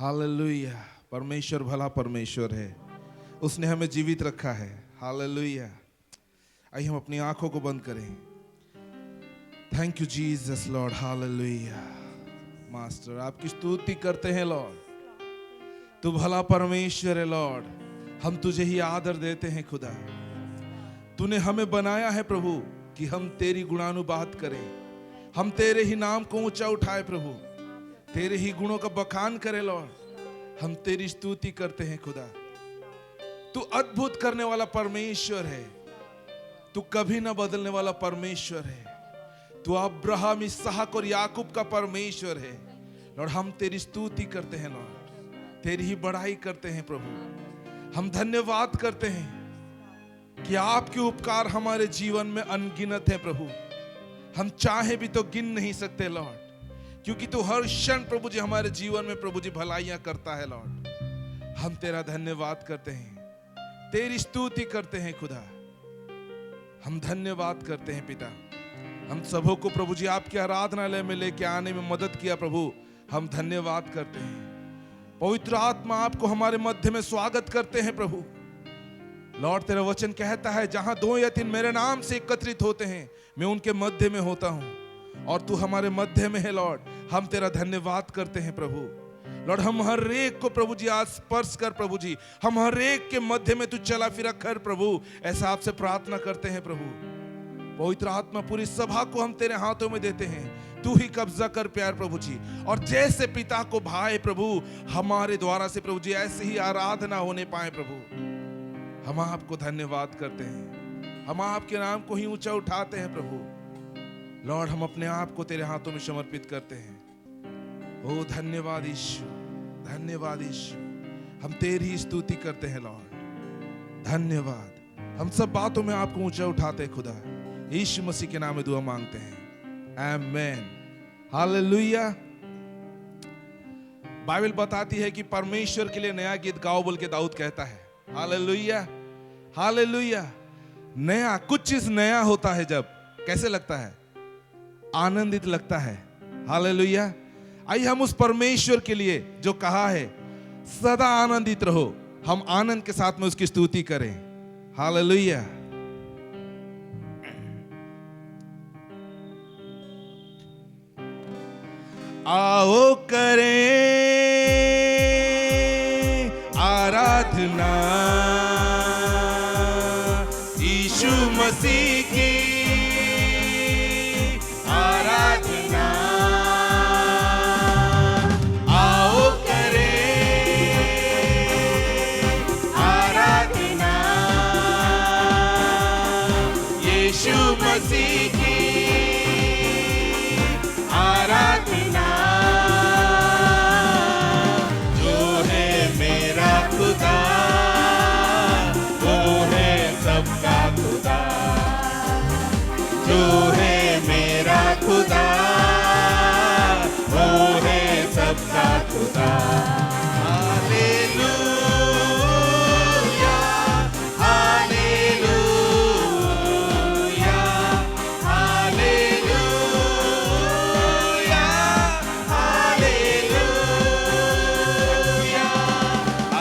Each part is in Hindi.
हालेलुया। परमेश्वर भला परमेश्वर है, उसने हमें जीवित रखा है। हालेलुया। आइए हम अपनी आंखों को बंद करें। Thank you Jesus Lord. Hallelujah. Master आपकी स्तुति करते हैं लॉर्ड, तू भला परमेश्वर है लॉर्ड। हम तुझे ही आदर देते हैं खुदा। तूने हमें बनाया है प्रभु कि हम तेरी गुणानुवाद करें, हम तेरे ही नाम को ऊंचा उठाए प्रभु, तेरे ही गुणों का बखान करें लॉर्ड। हम तेरी स्तुति करते हैं खुदा। तू अद्भुत करने वाला परमेश्वर है, तू कभी ना बदलने वाला परमेश्वर है। तू अब्राहम, इसहाक और याकूब का परमेश्वर है लॉर्ड। हम तेरी स्तुति करते हैं लॉर्ड, तेरी ही बड़ाई करते हैं प्रभु। हम धन्यवाद करते हैं कि आपके उपकार हमारे जीवन में अनगिनत है प्रभु। हम चाहे भी तो गिन नहीं सकते लॉर्ड, क्योंकि तू हर क्षण प्रभु जी हमारे जीवन में प्रभु जी भलाइयां करता है लॉर्ड। हम तेरा धन्यवाद करते हैं, तेरी स्तुति करते हैं खुदा। हम धन्यवाद करते हैं पिता। हम सबों को प्रभु जी आपके आराधनालय में लेके आने में मदद किया प्रभु, हम धन्यवाद करते हैं। पवित्र आत्मा आपको हमारे मध्य में स्वागत करते हैं प्रभु। लॉर्ड तेरा वचन कहता है जहां 2 या 3 मेरे नाम से एकत्रित होते हैं, मैं उनके मध्य में होता हूं, और तू हमारे मध्य में है लॉर्ड। हम तेरा धन्यवाद करते हैं प्रभु। लॉर्ड हम हर एक को प्रभु जी आज स्पर्श कर प्रभु जी, हम हर एक के मध्य में तू चला फिरा कर प्रभु, ऐसा आपसे प्रार्थना करते हैं प्रभु। पवित्र आत्मा पूरी सभा को हम तेरे हाथों में देते हैं, तू ही कब्जा कर प्यार प्रभु जी। और जैसे पिता को भाए प्रभु, हमारे द्वारा से प्रभु जी ऐसे ही आराधना होने पाए प्रभु। हम आपको धन्यवाद करते हैं, हम आपके नाम को ही ऊंचा उठाते हैं प्रभु। लॉर्ड हम अपने आप को तेरे हाथों में समर्पित करते हैं। ओ धन्यवाद यीशु, धन्यवाद यीशु। हम तेरी ही स्तुति करते हैं लॉर्ड, धन्यवाद। हम सब बातों में आपको ऊंचा उठाते हैं खुदा। यीशु मसीह के नाम में दुआ मांगते हैं, आमेन। हालेलुया। बाइबल बताती है कि परमेश्वर के लिए नया गीत गाओ बोल के दाऊद कहता है। Hallelujah, hallelujah. नया, कुछ चीज नया होता है जब कैसे लगता है? आनंदित लगता है। हालेलुया। आइए हम उस परमेश्वर के लिए जो कहा है सदा आनंदित रहो, हम आनंद के साथ में उसकी स्तुति करें। हालेलुया। आओ करें आराधना यीशु मसीह की, आराधना। आओ करें आराधना यीशु मसीह की, आराधना। जो है मेरा खुदा, वो है सबका खुदा। हालेलुया, हालेलुया, हालेलुया,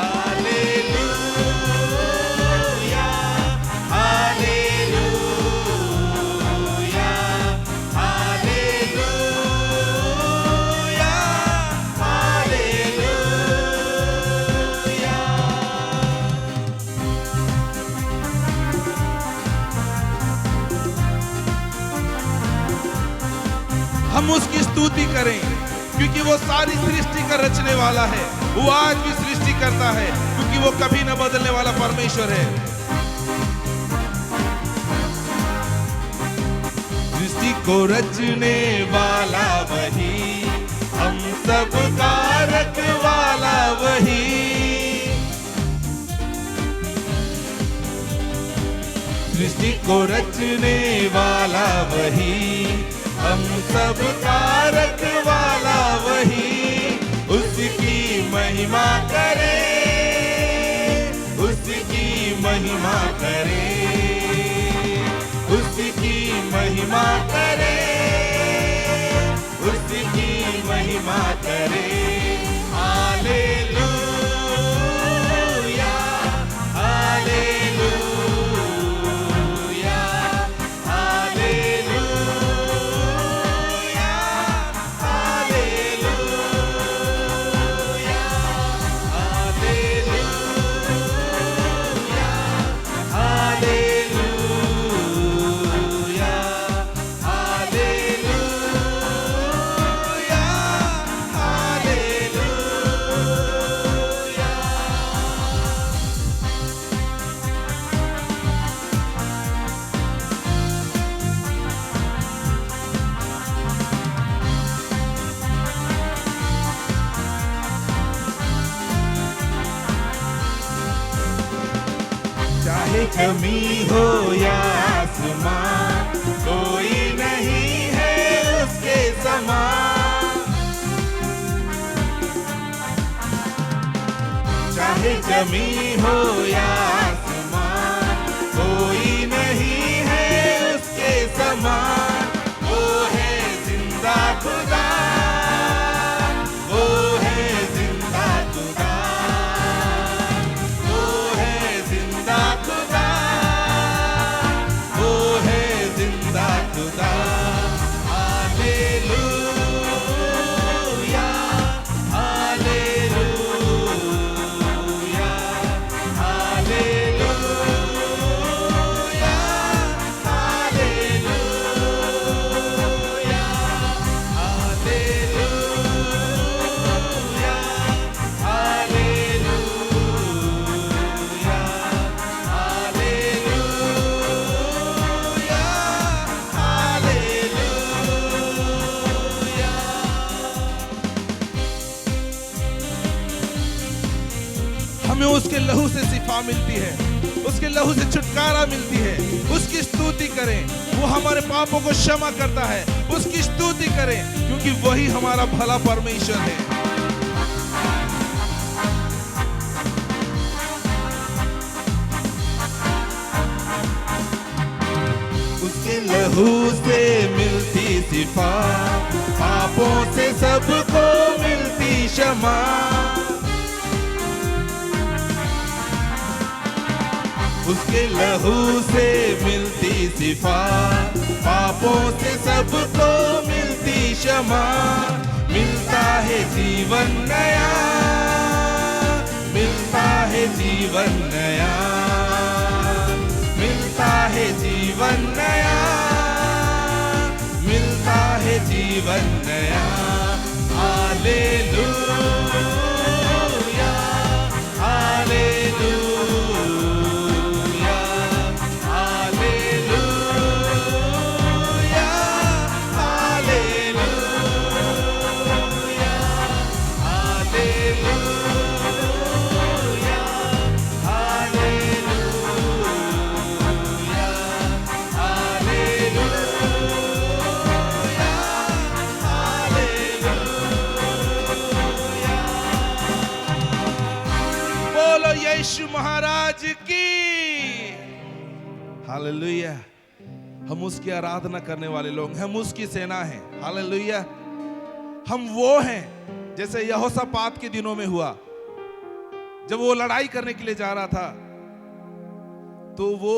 हालेलुया, हम उसकी स्तुति करें, क्योंकि वो सारी सृष्टि का रचने वाला है। वो आज भी सृष्टि करता है, क्योंकि वो कभी न बदलने वाला परमेश्वर है। सृष्टि को रचने वाला वही, हम सब का रखवाला वही। सृष्टि को रचने वाला वही, हम सब का रखवाला वही। उसकी महिमा करें, उसकी महिमा करें, उसकी महिमा करें, उसकी महिमा करें। हालेलुया। जमी हो या आसमान, कोई नहीं है उसके समान। चाहे जमी हो या आसमान, कोई नहीं है उसके समान। वो है जिंदा खुदा, वो है जिंदा खुदा, वो है जिंदा खुदा, वो है जिंदा खुदा। हालेलुया, हालेलुया, हालेलुया, हमें उसके लहू से शिफा मिलती है, उसके लहू से छुटकारा मिलती है। उसकी स्तुति करें, वो हमारे पापों को क्षमा करता है। उसकी स्तुति करें क्योंकि वही हमारा भला परमेश्वर है। उसके लहू से मिलती शिफा, पापों से सबको मिलती क्षमा। उसके लहू से मिलती शिफा, पापों से सबको मिलती क्षमा। मिलता है जीवन नया, मिलता है जीवन नया, मिलता है जीवन नया, मिलता है जीवन नया। Hallelujah, hallelujah, hallelujah, hallelujah, hallelujah, बोलो यीशु महाराज की हालेलुया। हम उसकी आराधना करने वाले लोग, हम उसकी सेना हैं। हालेलुया। हम वो हैं जैसे यहोशापात के दिनों में हुआ, जब वो लड़ाई करने के लिए जा रहा था तो वो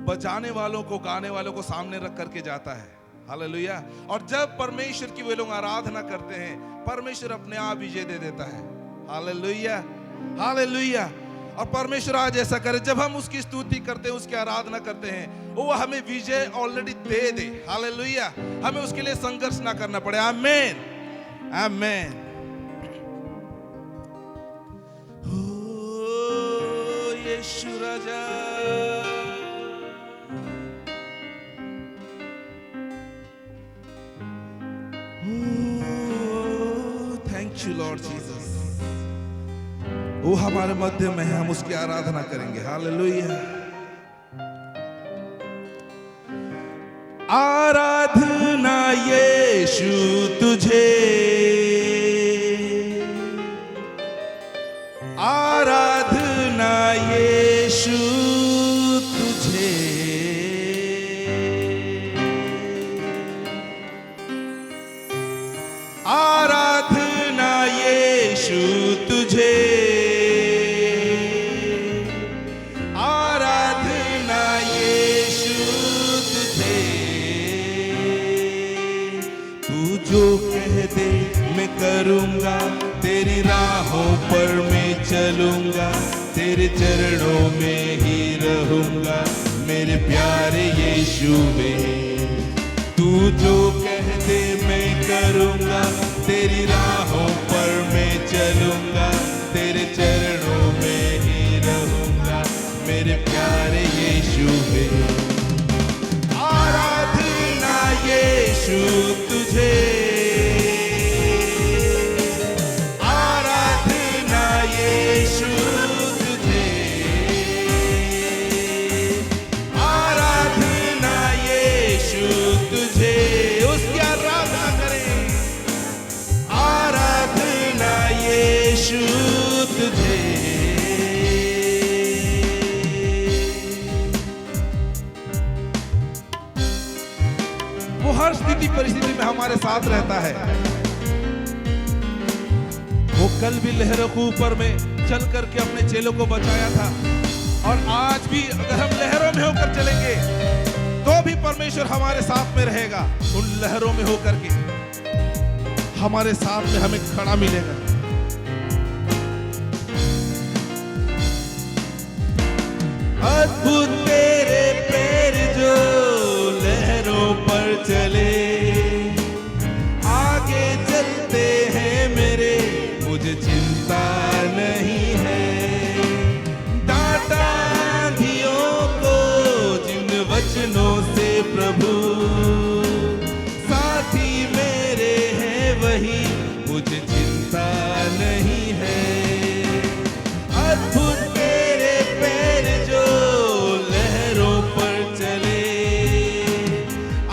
बजाने वालों को, गाने वालों को सामने रख करके जाता है। हालेलुया। और जब परमेश्वर की वे लोग आराधना करते हैं, परमेश्वर अपने आप विजय दे देता है। Hallelujah, hallelujah. और परमेश्वर आज ऐसा करे, जब हम उसकी स्तुति करते हैं, उसकी आराधना करते हैं, वो हमें विजय ऑलरेडी दे दे। हालेलुया। हमें उसके लिए संघर्ष ना करना पड़े। आमीन, आमीन। ओ यीशु राजा, थैंक यू लॉर्ड जीसस। वो हमारे मध्य में है, हम उसकी आराधना करेंगे। हालेलुया। आराधना यीशु तुझे, आराधना यीशु तुझे, आराधना यीशु तुझे, आराधना यीशु तुझे। तू जो कह दे मैं करूँगा, तेरी राहों पर मैं चलूँगा, तेरे चरणों में ही रहूँगा मेरे प्यारे यीशु में। तू जो कह दे मैं करूँगा, तेरी राहों पर मैं चलूँगा, तेरे चरणों में ही रहूँगा मेरे प्यारे यीशु में। आराधना यीशु तुझे, आराधना यीशु तुझे, प्रतिकूल परिस्थिति में हमारे साथ रहता है। वो कल भी लहरों के ऊपर में चल करके अपने चेलों को बचाया था, और आज भी अगर हम लहरों में होकर चलेंगे तो भी परमेश्वर हमारे साथ में रहेगा। उन लहरों में होकर के हमारे साथ में हमें खड़ा मिलेगा। अद्भुत तेरे पैर जो लहरों पर चले, आगे चलते हैं मेरे, मुझे चिंता नहीं है। डांटा आंधियों को जिन वचनों से प्रभु, साथी मेरे हैं वही, मुझे चिंता नहीं है। अद्भुत तेरे पैर जो लहरों पर चले,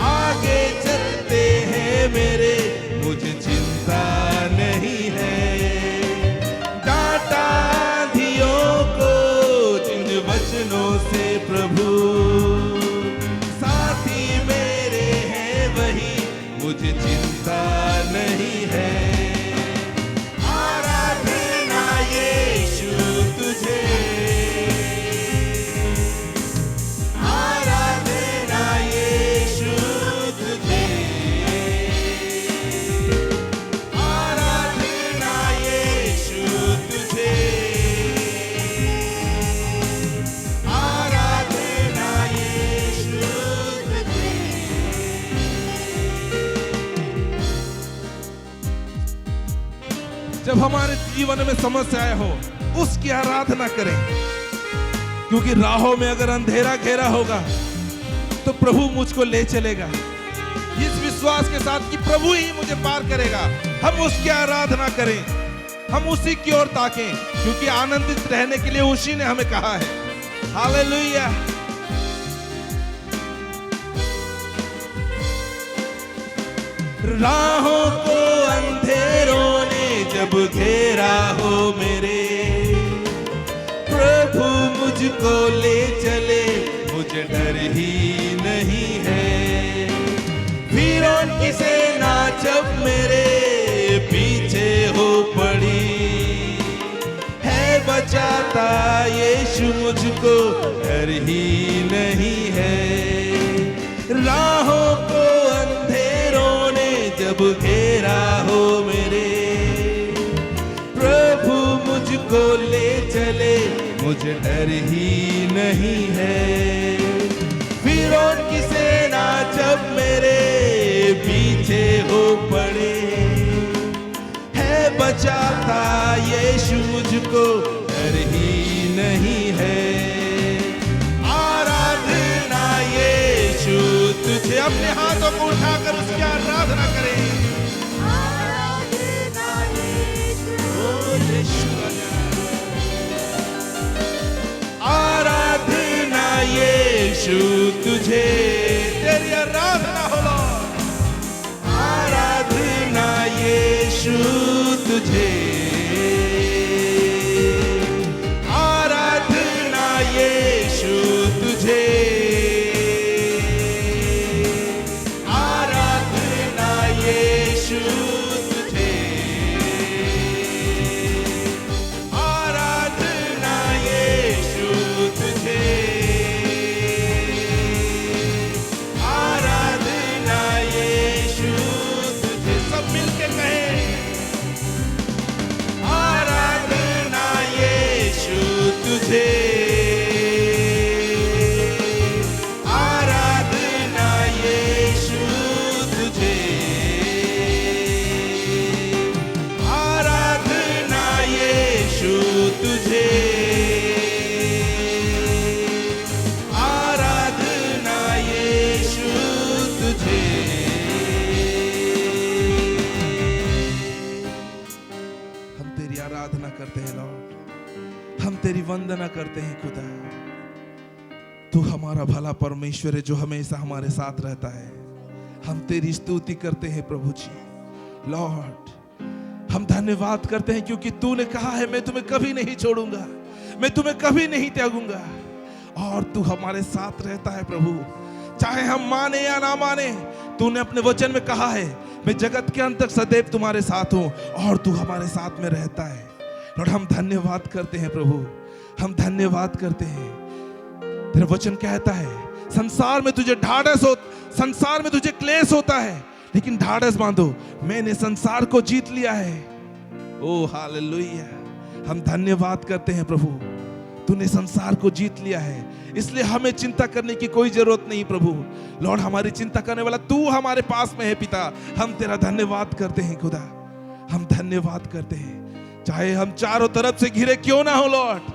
आगे चलते हैं मेरे, मुझे चिंता नहीं है। डांटा आंधियों को जिन वचनों से प्रभु, साथी मेरे हैं वही, मुझे चिंता नहीं है। आराधना यीशु तुझे, आराधना यीशु तुझे, आराधना यीशु तुझे, आराधना यीशु तुझे। जब हमारे जीवन में समस्याएं हो, उसकी आराधना करें, क्योंकि राहों में अगर अंधेरा घेरा होगा तो प्रभु मुझको ले चलेगा, इस विश्वास के साथ कि प्रभु ही मुझे पार करेगा। हम उसकी आराधना करें, हम उसी की ओर ताकें, क्योंकि आनंदित रहने के लिए उसी ने हमें कहा है। हालेलुया। राहों को अंधेरों ने जब घेरा हो मेरे, प्रभु मुझको ले चले, मुझे डर ही नहीं है। फिरौन की सेना जब मेरे पीछे हो पड़ी, है बचाता यीशु मुझको, डर ही नहीं है। राहों को अंधेरों ने जब घेरा हो मेरे, प्रभु मुझको ले चले, मुझे डर ही नहीं है। फिरौन की सेना जब मेरे पीछे हो पड़े, है बचाता यीशु मुझको, डर ही नहीं है। आराधना यीशु तुझे, अपने हाथों को उठाकर उसकी आराधना करें। आराधना यीशु तुझे, तेरी आराधना हो लॉर्ड। आराधना यीशु तुझे, आराधना यीशु तुझे, आराधना यीशु तुझे, आराधना यीशु तुझे, आराधना यीशु तुझे। सब मिलके कहें, आराधना यीशु तुझे, आराधना यीशु तुझे, आराधना यीशु तुझे, आराधना यीशु तुझे। हम तेरी आराधना करते हैं लॉर्ड, हम तेरी वंदना करते हैं खुदा। तू हमारा भला परमेश्वर है जो हमेशा हमारे साथ रहता है। हम तेरी स्तुति करते हैं प्रभु जी। लॉर्ड हम धन्यवाद करते हैं क्योंकि तूने कहा है मैं तुम्हें कभी नहीं छोड़ूंगा, मैं तुम्हें कभी नहीं त्यागूंगा, और तू हमारे साथ रहता है प्रभु। चाहे हम माने या ना माने, तूने अपने वचन में कहा है, मैं जगत के अंत तक सदैव तुम्हारे साथ हूं और तू हमारे साथ में रहता है। लॉर्ड, हम धन्यवाद करते हैं प्रभु, हम धन्यवाद करते हैं। तेरा वचन कहता है संसार में तुझे संसार में तुझे क्लेश होता है, लेकिन ढाढ़स बांधो, मैंने संसार को जीत लिया है। ओ हालेलुया, हम धन्यवाद करते हैं प्रभु, तूने संसार को जीत लिया है, इसलिए हमें चिंता करने की कोई जरूरत नहीं प्रभु। लॉर्ड, हमारी चिंता करने वाला तू हमारे पास में है पिता। हम तेरा धन्यवाद करते हैं खुदा, हम धन्यवाद करते हैं। चाहे हम चारों तरफ से घिरे क्यों ना हो लॉर्ड,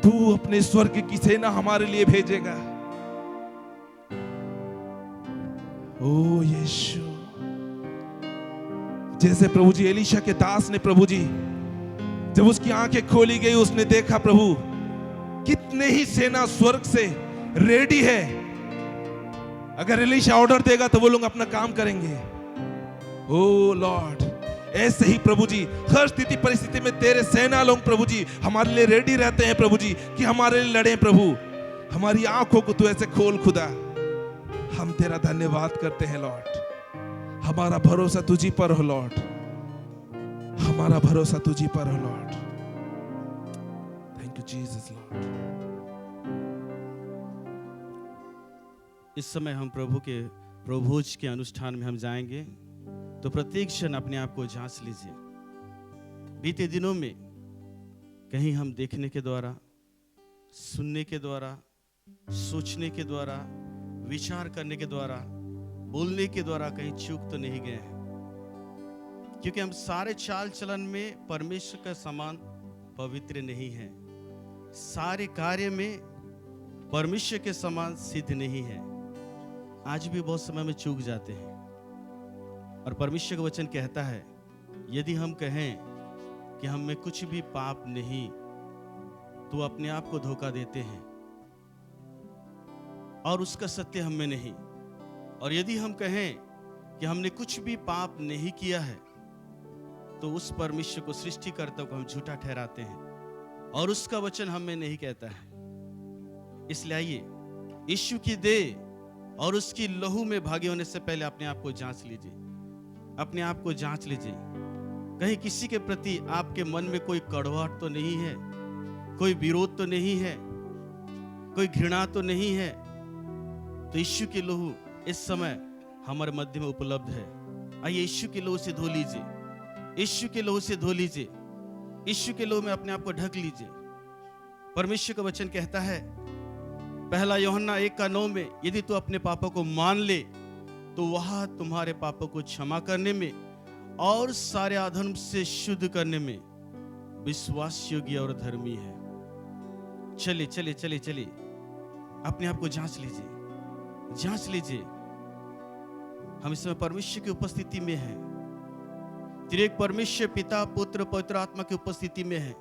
तू अपने स्वर्ग की सेना हमारे लिए भेजेगा। ओ यीशु, जैसे प्रभु जी एलीशा के दास ने प्रभु जी, जब उसकी आंखें खोली गई, उसने देखा प्रभु कितने ही सेना स्वर्ग से रेडी है। अगर एलीशा ऑर्डर देगा तो वो लोग अपना काम करेंगे। ओ लॉर्ड, ऐसे ही प्रभु जी हर स्थिति परिस्थिति में तेरे सेना लोग प्रभु जी हमारे लिए रेडी रहते हैं प्रभु जी, कि हमारे लिए लड़े प्रभु। हमारी आंखों को तू ऐसे खोल खुदा, हम तेरा धन्यवाद करते हैं लॉर्ड। हमारा भरोसा तुझी पर हो लॉर्ड, हमारा भरोसा तुझी पर हो Lord. Thank you Jesus Lord. इस समय हम प्रभु के प्रभोज के अनुष्ठान में हम जाएंगे, तो प्रत्येक क्षण अपने आप को जांच लीजिए। बीते दिनों में कहीं हम देखने के द्वारा, सुनने के द्वारा, सोचने के द्वारा, विचार करने के द्वारा, बोलने के द्वारा कहीं चूक तो नहीं गए हैं? क्योंकि हम सारे चाल चलन में परमेश्वर का समान पवित्र नहीं है, सारे कार्य में परमेश्वर के समान सिद्ध नहीं है। आज भी बहुत समय में चूक जाते हैं। और परमेश्वर का वचन कहता है, यदि हम कहें कि हम में कुछ भी पाप नहीं, तो अपने आप को धोखा देते हैं और उसका सत्य हम में नहीं। और यदि हम कहें कि हमने कुछ भी पाप नहीं किया है, तो उस परमेश्वर को, सृष्टिकर्ता को हम झूठा ठहराते हैं और उसका वचन हम में नहीं कहता है। इसलिए आइए यीशु की देह और उसकी लहू में भागी होने से पहले अपने आप को जांच लीजिए, अपने आप को जांच लीजिए। कहीं किसी के प्रति आपके मन में कोई कड़वाहट तो नहीं है, कोई विरोध तो नहीं है, कोई घृणा तो नहीं है? तो यीशु की लहू इस समय हमारे मध्य में उपलब्ध है। आइए यीशु की लहू से धो लीजिए, यीशु के लहू से धो लीजिए, यीशु के लहू में अपने आप को ढक लीजिए। परमेश्वर का वचन कहता है, पहला यूहन्ना 1:9 में, यदि तू अपने पापों को मान ले तो वह तुम्हारे पापों को क्षमा करने में और सारे अधर्म से शुद्ध करने में विश्वास योग्य और धर्मी है। चलिए चलिए चलिए चलिए, अपने आप को जांच लीजिए, जांच लीजिए। हम इस समय परमेश्वर की उपस्थिति में हैं। त्रिएक परमेश्वर पिता, पुत्र, पवित्र आत्मा की उपस्थिति में है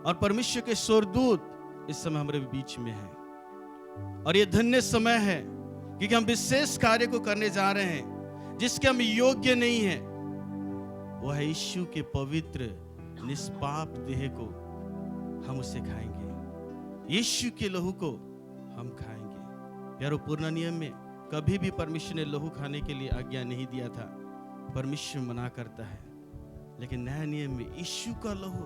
और परमेश्वर के स्वर्गदूत इस समय हमारे बीच में है। और ये धन्य समय है क्योंकि हम विशेष कार्य को करने जा रहे हैं जिसके हम योग्य नहीं हैं। वह है यीशु के पवित्र निष्पाप देह को हम उसे खाएंगे, यीशु के लहू को हम खाएंगे। प्यारो, पूर्ण नियम में कभी भी परमेश्वर ने लहू खाने के लिए आज्ञा नहीं दिया था, परमेश्वर मना करता है। लेकिन नया नियम में यीशु का लहू,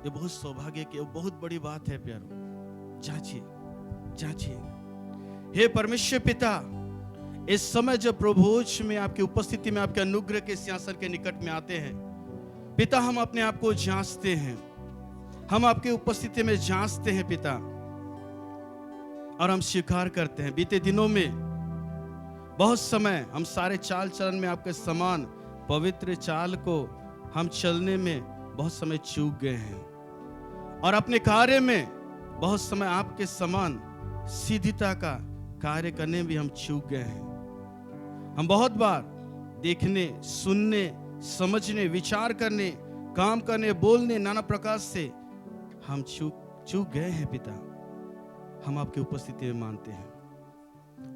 ये बहुत सौभाग्य की बहुत बड़ी बात है प्यारो। जांचिए जांचिए। हे परमेश्वर पिता, इस समय जब प्रभुज में आपकी उपस्थिति में आपके अनुग्रह के सिंहासन के निकट में आते हैं पिता, हम अपने आप को जांचते हैं, हम आपकी उपस्थिति में जांचते हैं पिता, और हम स्वीकार करते हैं बीते दिनों में बहुत समय हम सारे चाल चलन में आपके समान पवित्र चाल को हम चलने में बहुत समय चूक गए हैं और अपने कार्य में बहुत समय आपके समान सीधता का कार्य करने में भी हम चूक गए हैं। हम बहुत बार देखने, सुनने, समझने, विचार करने, काम करने, बोलने, नाना प्रकार से हम चूक गए हैं पिता। हम आपकी उपस्थिति में मानते हैं,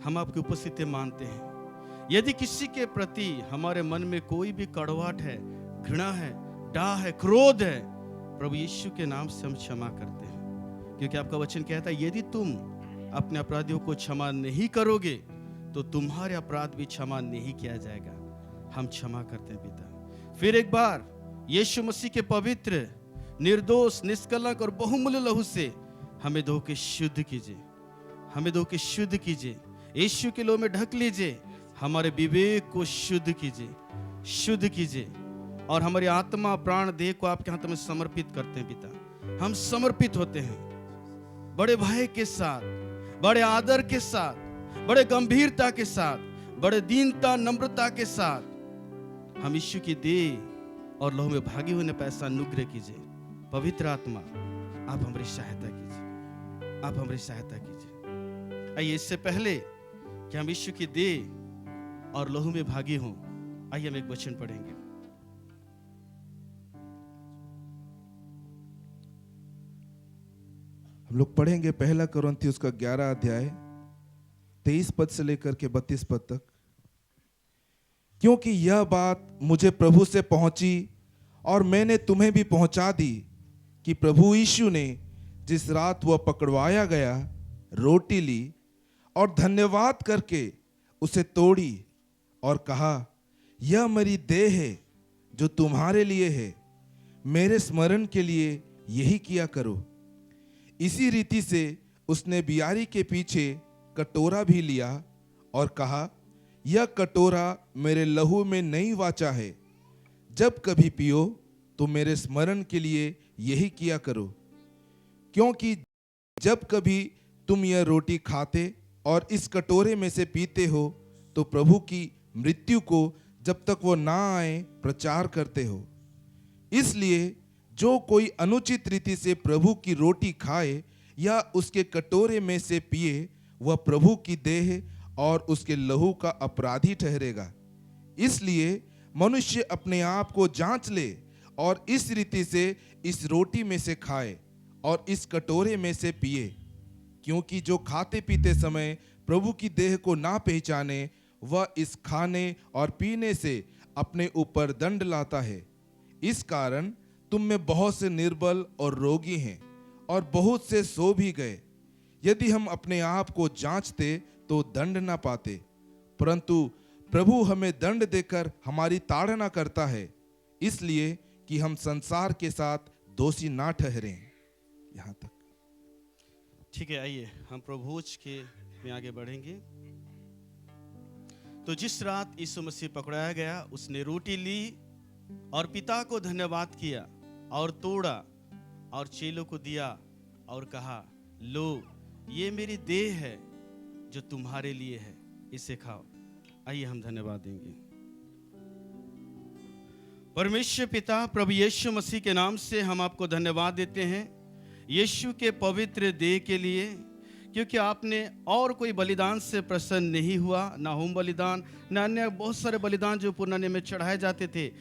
हम आपकी उपस्थिति में मानते हैं। यदि किसी के प्रति हमारे मन में कोई भी कड़वाहट है, घृणा है, डाह है, क्रोध है, प्रभु यीशु के नाम से हम क्षमा करते हैं, क्योंकि आपका वचन कहता है यदि तुम अपने अपराधियों को क्षमा नहीं करोगे तो तुम्हारे अपराध भी क्षमा नहीं किया जाएगा। हम क्षमा करते हैं पिता। फिर एक बार यीशु मसीह के पवित्र, निर्दोष, निष्कलंक और बहुमूल्य लहू से हमें धो के शुद्ध कीजिए, हमें धो के शुद्ध कीजिए। यीशु के लहू में ढक लीजिए, हमारे विवेक को शुद्ध कीजिए, शुद्ध कीजिए। और हमारी आत्मा, प्राण, देह को आपके हाथ में समर्पित करते हैं पिता। हम समर्पित होते हैं बड़े भय के साथ, बड़े आदर के साथ, बड़े गंभीरता के साथ, बड़े दीनता, नम्रता के साथ हम यीशु की देह और लहू में भागी होने पर ऐसा अनुग्रह कीजिए। पवित्र आत्मा, आप हमारी सहायता कीजिए, आप हमारी सहायता कीजिए। आइए, इससे पहले कि हम यीशु की देह और लहू में भागी हों, आइए हम एक वचन पढ़ेंगे। हम लोग पढ़ेंगे 1 कोरिन्थियों उसका 11 अध्याय 23 पद से लेकर के 32 पद तक। क्योंकि यह बात मुझे प्रभु से पहुंची और मैंने तुम्हें भी पहुंचा दी कि प्रभु यीशु ने जिस रात वह पकड़वाया गया रोटी ली और धन्यवाद करके उसे तोड़ी और कहा, यह मेरी देह है जो तुम्हारे लिए है, मेरे स्मरण के लिए यही किया करो। इसी रीति से उसने बियारी के पीछे कटोरा भी लिया और कहा, यह कटोरा मेरे लहू में नई वाचा है, जब कभी पियो तो मेरे स्मरण के लिए यही किया करो। क्योंकि जब कभी तुम यह रोटी खाते और इस कटोरे में से पीते हो तो प्रभु की मृत्यु को जब तक वो ना आए प्रचार करते हो। इसलिए जो कोई अनुचित रीति से प्रभु की रोटी खाए या उसके कटोरे में से पिए, वह प्रभु की देह और उसके लहू का अपराधी ठहरेगा। इसलिए मनुष्य अपने आप को जांच ले और इस रीति से इस रोटी में से खाए और इस कटोरे में से पिए। क्योंकि जो खाते पीते समय प्रभु की देह को ना पहचाने, वह इस खाने और पीने से अपने ऊपर दंड लाता है। इस कारण तुम में बहुत से निर्बल और रोगी हैं और बहुत से सो भी गए। यदि हम अपने आप को जांचते तो दंड ना पाते, परंतु प्रभु हमें दंड देकर हमारी ताड़ना करता है, इसलिए कि हम संसार के साथ दोषी ना ठहरें। यहाँ तक ठीक है। आइए हम प्रभुज के में आगे बढ़ेंगे। तो जिस रात यीशु मसीह पकड़ाया गया, उसने रोटी ली और पिता को धन्यवाद किया और तोड़ा और चेलों को दिया और कहा, लो, ये मेरी देह है जो तुम्हारे लिए है, इसे खाओ। आइए हम धन्यवाद देंगे। परमेश्वर पिता, प्रभु यीशु मसीह के नाम से हम आपको धन्यवाद देते हैं यीशु के पवित्र देह के लिए, क्योंकि आपने और कोई बलिदान से प्रसन्न नहीं हुआ, ना होम बलिदान, ना अन्य बहुत सारे बलिदान जो पुराने में चढ़ाए जाते थे,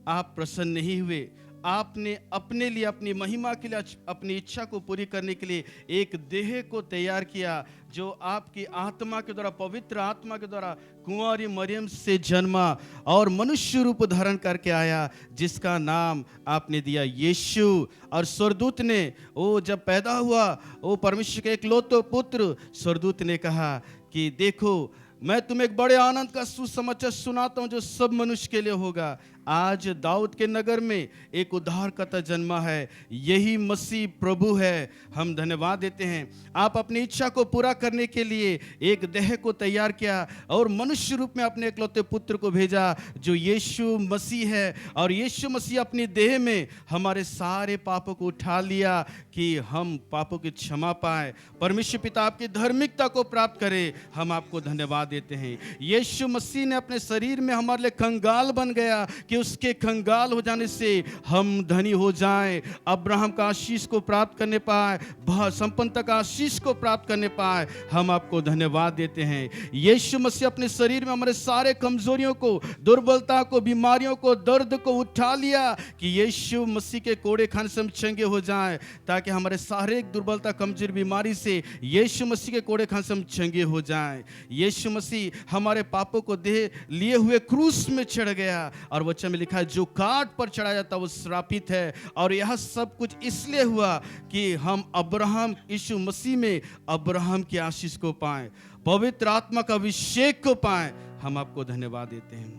आप प्रसन्न नहीं हुए। आपने अपने लिए, अपनी महिमा के लिए, अपनी इच्छा को पूरी करने के लिए एक देह को तैयार किया, जो आपकी आत्मा के द्वारा, पवित्र आत्मा के द्वारा कुंवारी मरियम से जन्मा और मनुष्य रूप धारण करके आया, जिसका नाम आपने दिया यीशु। और स्वर्गदूत ने, वो जब पैदा हुआ, वो परमेश्वर के एकलौते पुत्र, स्वर्गदूत ने कहा कि देखो, मैं तुम्हें एक बड़े आनंद का सुसमाचार सुनाता हूं जो सब मनुष्य के लिए होगा। आज दाऊद के नगर में एक उद्धारकर्ता जन्मा है, यही मसीह प्रभु है। हम धन्यवाद देते हैं, आप अपनी इच्छा को पूरा करने के लिए एक देह को तैयार किया और मनुष्य रूप में अपने एकलौते पुत्र को भेजा, जो यीशु मसीह है। और यीशु मसीह अपनी देह में हमारे सारे पापों को उठा लिया कि हम पापों की क्षमा पाए, परमेश्वर पिता आपकी धार्मिकता को प्राप्त करें। हम आपको धन्यवाद देते हैं। यीशु मसीह ने अपने शरीर में हमारे लिए कंगाल बन गया कि उसके कंगाल हो जाने से हम धनी हो जाएं, अब्राहम का आशीष को प्राप्त करने पाए, संपन्नता का आशीष को प्राप्त करने पाए। हम आपको धन्यवाद देते हैं। यीशु मसीह अपने शरीर में हमारे सारे कमजोरियों को, दुर्बलता को, बीमारियों को, दर्द को उठा लिया कि यीशु मसीह के कोड़े खाने से हम चंगे हो जाएं, ताकि हमारे सारे दुर्बलता, कमजोरी, बीमारी से यीशु मसीह के कोड़े खाने से हम चंगे हो जाएं। यीशु मसीह हमारे पापों को देह लिए हुए क्रूस में चढ़ गया और वो भाषा में लिखा है, जो काट पर चढ़ाया जाता वो श्रापित है। और यह सब कुछ इसलिए हुआ कि हम अब्राहम यीशु मसीह में अब्राहम की आशीष को पाएं, पवित्र आत्मा का अभिषेक को पाएं। हम आपको धन्यवाद देते हैं।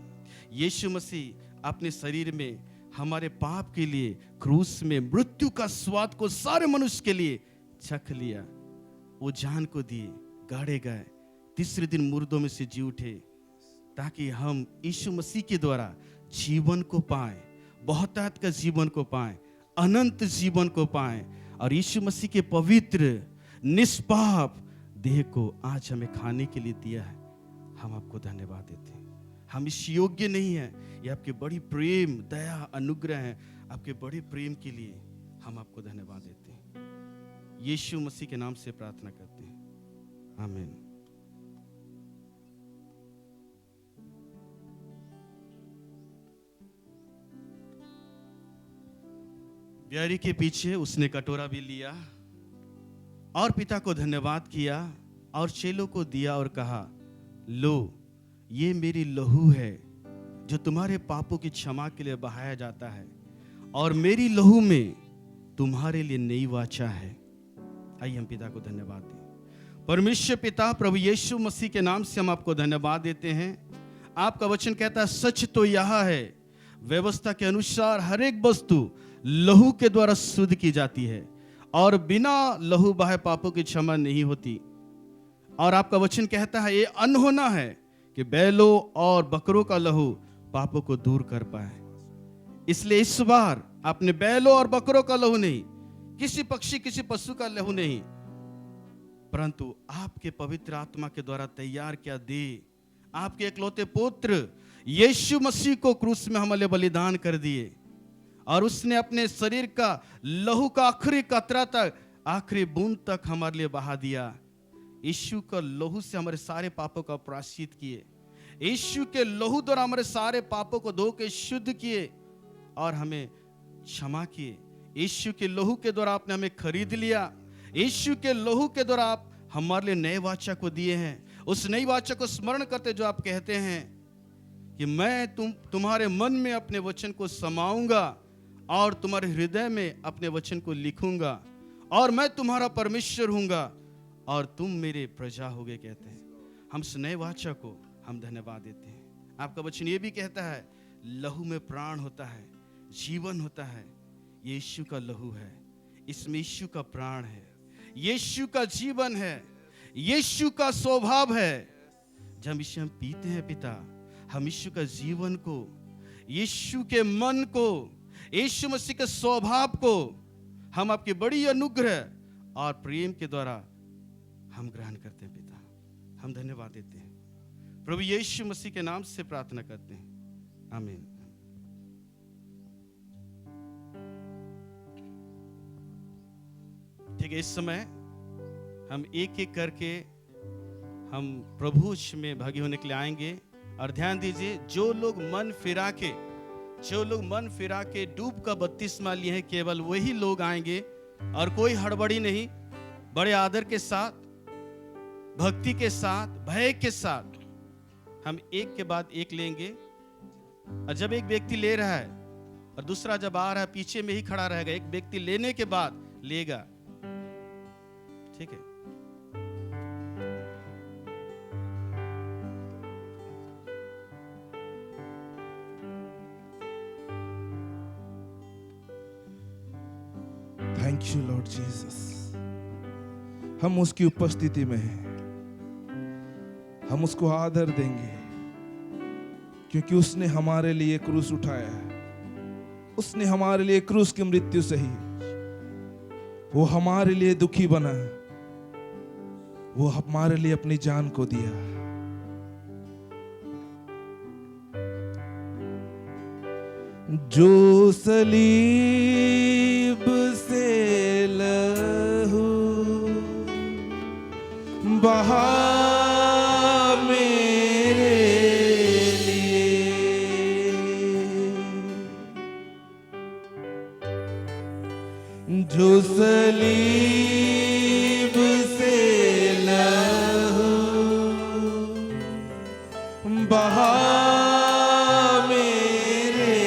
यीशु मसीह अपने शरीर में हमारे पाप के लिए क्रूस में मृत्यु का स्वाद को सारे मनुष्य के लिए चख लिया। वो जान को दिए, गाड़े गए, तीसरे दिन मुर्दों में से जी उठे, ताकि हम यीशु मसीह के द्वारा जीवन को पाएं, बहुतायत का जीवन को पाएं, अनंत जीवन को पाएं। और यीशु मसीह के पवित्र निष्पाप देह को आज हमें खाने के लिए दिया है। हम आपको धन्यवाद देते हैं। हम इस योग्य नहीं है, ये आपके बड़ी प्रेम, दया, अनुग्रह है। आपके बड़े प्रेम के लिए हम आपको धन्यवाद देते हैं। यीशु मसीह के नाम से प्रार्थना करते हैं, आमीन। ब्यारी के पीछे उसने कटोरा भी लिया और पिता को धन्यवाद किया और चेलों को दिया और कहा, लो, ये मेरी लहू है जो तुम्हारे पापों की क्षमा के लिए बहाया जाता है, और मेरी लहू में तुम्हारे लिए नई वाचा है। आइए हम पिता को धन्यवाद दें। परमेश्वर पिता, प्रभु यीशु मसीह के नाम से हम आपको धन्यवाद देते हैं। आपका वचन कहता है, सच तो यह है, व्यवस्था के अनुसार हर एक वस्तु लहू के द्वारा शुद्ध की जाती है, और बिना लहू बहाए पापों की क्षमा नहीं होती। और आपका वचन कहता है, ये अनहोना है कि बैलों और बकरों का लहू पापों को दूर कर पाए। इसलिए इस बार आपने बैलों और बकरों का लहू नहीं, किसी पक्षी, किसी पशु का लहू नहीं, परंतु आपके पवित्र आत्मा के द्वारा तैयार किया देह, आपके इकलौते पुत्र यीशु मसीह को क्रूस में हमारे लिए बलिदान कर दिए। और उसने अपने शरीर का लहू का आखिरी कतरा तक, आखिरी बूंद तक हमारे लिए बहा दिया। यीशु का लहू से हमारे सारे पापों का प्रायश्चित किए। यीशु के लहू द्वारा हमारे सारे पापों को धो के शुद्ध किए और हमें क्षमा किए। यीशु के लहू के द्वारा आपने हमें खरीद लिया। यीशु के लहू के द्वारा आप हमारे लिए नए वाचा को दिए हैं। उस नई वाचा को स्मरण करते जो आप कहते हैं कि मैं तुम्हारे मन में अपने वचन को समाऊंगा और तुम्हारे हृदय में अपने वचन को लिखूंगा, और मैं तुम्हारा परमेश्वर हूंगा और तुम मेरे प्रजा होगे, कहते हैं। हम उस नए वाचा को हम धन्यवाद देते हैं। आपका वचन ये भी कहता है, लहू में प्राण होता है, जीवन होता है। यीशु का लहू है, इसमें यीशु का प्राण है, यीशु का जीवन है, यीशु का स्वभाव है। जब हम इसे पीते हैं पिता, हम यीशु का जीवन को, यीशु के मन को, यीशु मसीह के स्वभाव को हम आपकी बड़ी अनुग्रह और प्रेम के द्वारा हम ग्रहण करते हैं पिता। हम धन्यवाद देते हैं। प्रभु यीशु मसीह के नाम से प्रार्थना करते हैं, आमीन। ठीक है, इस समय हम एक एक करके हम प्रभु में भागी होने के लिए आएंगे। और ध्यान दीजिए, जो लोग मन फिरा के डूब का बपतिस्मा लिए हैं, केवल वही लोग आएंगे, और कोई हड़बड़ी नहीं, बड़े आदर के साथ, भक्ति के साथ, भय के साथ हम एक के बाद एक लेंगे। और जब एक व्यक्ति ले रहा है और दूसरा जब आ रहा है, पीछे में ही खड़ा रहेगा। एक व्यक्ति लेने के बाद लेगा, ठीक है। Thank you Lord Jesus. हम उसकी उपस्थिति में हैं, हम उसको आदर देंगे, क्योंकि उसने हमारे लिए क्रूस उठाया है। उसने hamaरे लिए क्रूस की मृत्यु सही, वो हमारे लिए दुखी बना, वो हमारे लिए अपनी जान को दिया। जो सलीब से लहू बहा मेरे लिए, जो सलीब से लहू बहा मेरे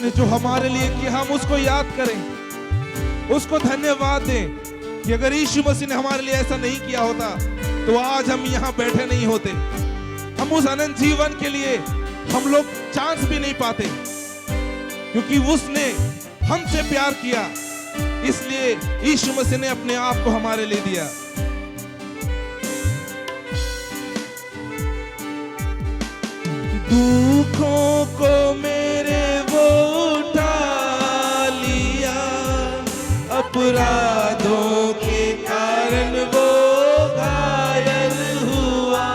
उसने जो हमारे लिए किया हम उसको याद करें, उसको धन्यवाद दें कि अगर यीशु मसीह ने हमारे लिए ऐसा नहीं किया होता तो आज हम यहाँ बैठे नहीं होते। हम उस अनंत जीवन के लिए हम लोग चांस भी नहीं पाते, क्योंकि उसने हमसे प्यार किया, इसलिए यीशु मसीह ने अपने आप को हमारे लिए दिया। दुखों को मेरे वो उठा लिया, अपराधों के कारण वो घायल हुआ।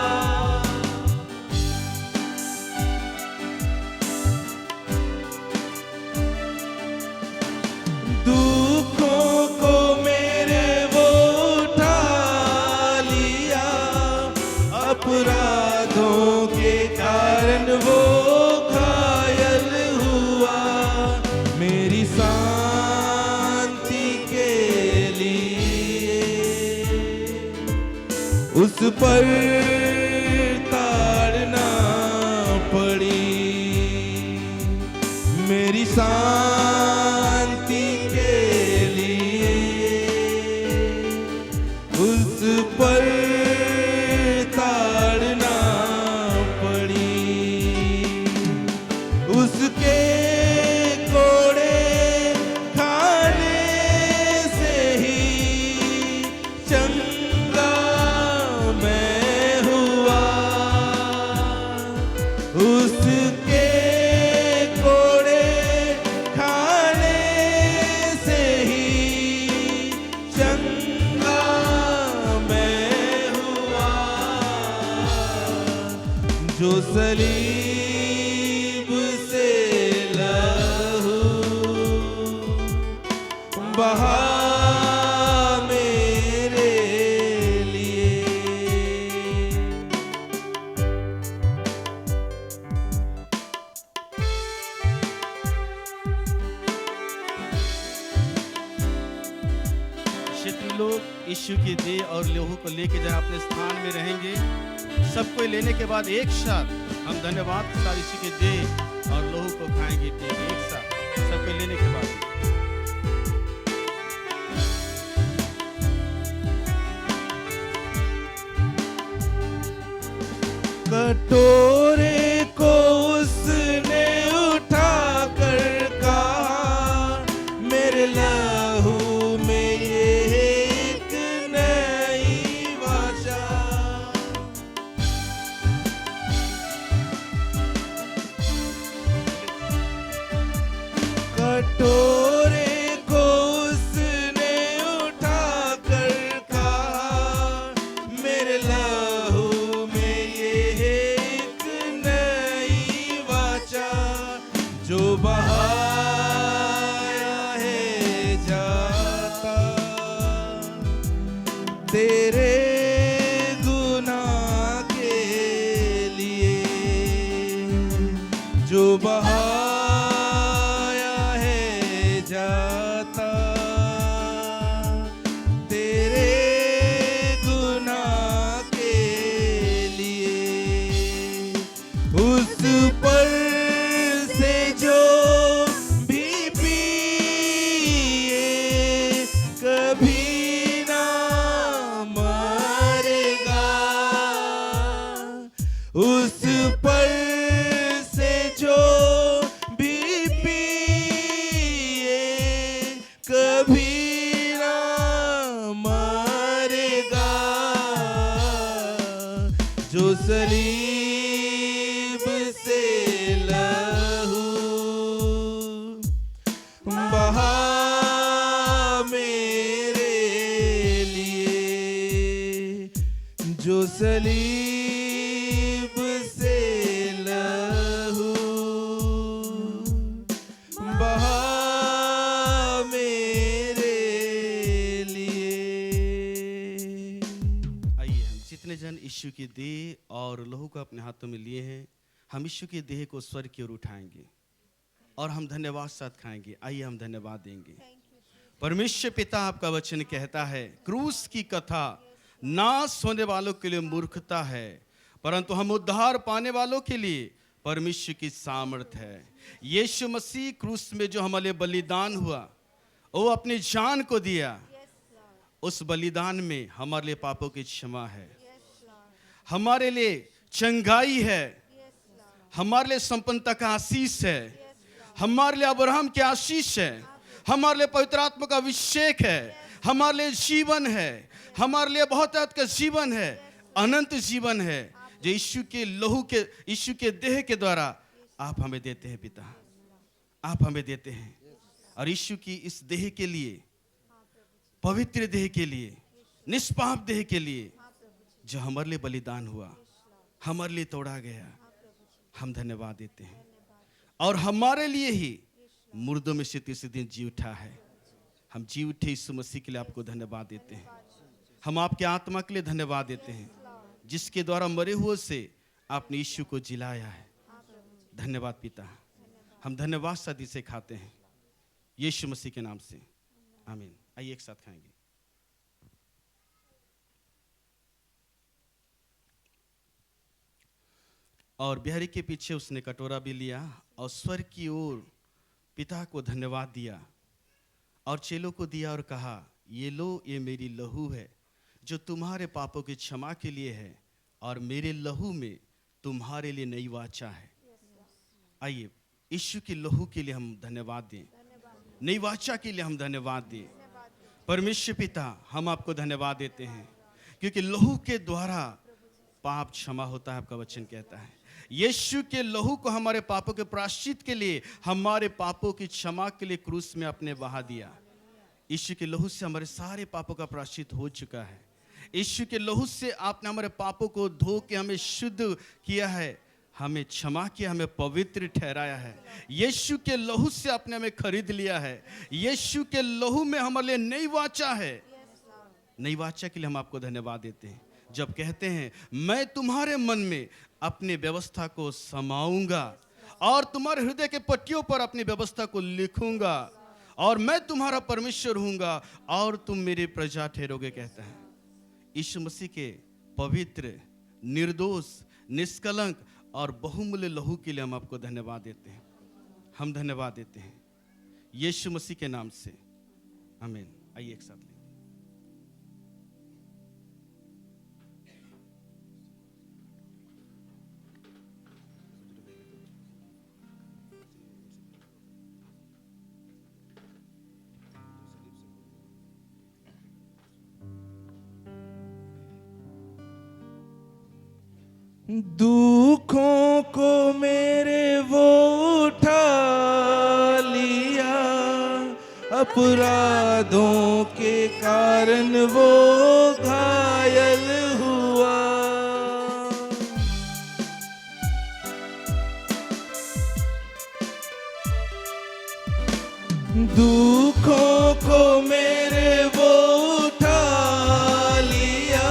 दुखों को मेरे वो उठा लिया, अपराधों के कारण वो घायल हुआ। मेरी शांति के लिए उस पर ताड़ना पड़ी, मेरी शांति के लिए उस पर ताड़ना पड़ी। उसके कोड़े खाने से ही चंगा मैं हुआ। उसके कोड़े खाने से ही चंगा मैं हुआ। जो सलीब से लहू बहा मेरे लिए। क्षेत्रीय लोग यीशु की देह और लहू को लेके जहाँ अपने स्थान में रहेंगे, सबको लेने के बाद एक साथ हम धन्यवाद के साथ यीशु की देह और लहू को खाएंगे, पिएंगे एक साथ सबको लेने के बाद। कटोरे को उसने उठा कर कहा, मेरे लहू में ये एक नई वाचा। कटोरे को उसने उठा कर कहा, मेरे लहू में ये एक नई वाचा। जो बहाया है जाता तेरे गुनाह के लिए। जो बहाया है जाता तेरे गुनाह के लिए। उस पर से जो भी पिए कभी ना मरेगा। उस पर से जो भी पिए कभी ना मरेगा। जो सलीब से लहू बहा मेरे लिए। जो सलीब से लहू बहा मेरे लिए। आइए हम जितने जन यीशु की देह और लहू को अपने हाथों में लिए हैं, हम यीशु की देह को स्वर्ग की ओर उठाएंगे और हम धन्यवाद साथ खाएंगे। आइए हम धन्यवाद देंगे। परमेश्वर पिता, आपका वचन कहता है क्रूस की कथा नाश होने वालों के लिए मूर्खता है, परंतु हम उद्धार पाने वालों के लिए परमेश्वर की सामर्थ है। यीशु मसीह क्रूस में जो हमारे लिए बलिदान हुआ, वो अपनी जान को दिया। उस बलिदान में हमारे लिए पापों की क्षमा है, हमारे लिए चंगाई है, हमारे लिए संपन्नता का आशीष है, हमारे लिए अब्राहम की आशीष है, हमारे लिए पवित्र आत्मा का अभिषेक है, हमारे लिए जीवन है, हमारे लिए बहुत का जीवन है, अनंत जीवन है, जो यीशु के लहू के, यीशु के देह के द्वारा आप हमें देते हैं पिता, आप हमें देते हैं। और यीशु की इस देह के लिए, पवित्र देह के लिए, निष्पाप देह के लिए, जो हमारे लिए बलिदान हुआ, हमारे लिए तोड़ा गया, हम धन्यवाद देते हैं। और हमारे लिए ही मुर्दों में से तीसरे दिन जी उठा है। हम जी उठे यीशु मसीह के लिए आपको धन्यवाद देते हैं। हम आपके आत्मा के लिए धन्यवाद देते हैं, जिसके द्वारा मरे हुए से आपने यीशु को जिलाया है। धन्यवाद पिता। हम धन्यवाद सदी से खाते हैं यीशु मसीह के नाम से, आमीन। आइए एक साथ खाएंगे। और बिहारी के पीछे उसने कटोरा भी लिया और स्वर्ग की ओर पिता को धन्यवाद दिया और चेलों को दिया और कहा, ये लो, ये मेरी लहू है जो तुम्हारे पापों की क्षमा के लिए है, और मेरे लहू में तुम्हारे लिए नई वाचा है। आइए यीशु की लहू के लिए हम धन्यवाद दें, नई वाचा के लिए हम धन्यवाद दें। परमेश्वर पिता, हम आपको धन्यवाद देते हैं क्योंकि लहू के द्वारा पाप क्षमा होता है, आपका वचन कहता है। यीशु के लहू को हमारे पापों के प्रायश्चित के लिए, हमारे पापों की क्षमा के लिए क्रूस में आपने बहा दिया। यीशु के लहू से हमारे सारे पापों का प्रायश्चित हो चुका है। यीशु के लहू से आपने हमारे पापों को धो के हमें शुद्ध किया है, हमें क्षमा किया, हमें पवित्र ठहराया है। यीशु के लहू से आपने हमें खरीद लिया है। यीशु के लहू में हमारे लिए नई वाचा है। नई वाचा के लिए हम आपको धन्यवाद देते हैं। जब कहते हैं, मैं तुम्हारे मन में अपनी व्यवस्था को समाऊंगा और तुम्हारे हृदय के पट्टियों पर अपनी व्यवस्था को लिखूंगा, और मैं तुम्हारा परमेश्वर हूंगा और तुम मेरी प्रजा ठहरोगे, कहता है। यीशु मसीह के पवित्र, निर्दोष, निष्कलंक और बहुमूल्य लहू के लिए हम आपको धन्यवाद देते हैं। हम धन्यवाद देते हैं यीशु मसीह के नाम से, आमीन। आइए एक साथ लें। दुखों को मेरे वो उठा लिया, अपराधों के कारण वो घायल हुआ। दुखों को मेरे वो उठा लिया,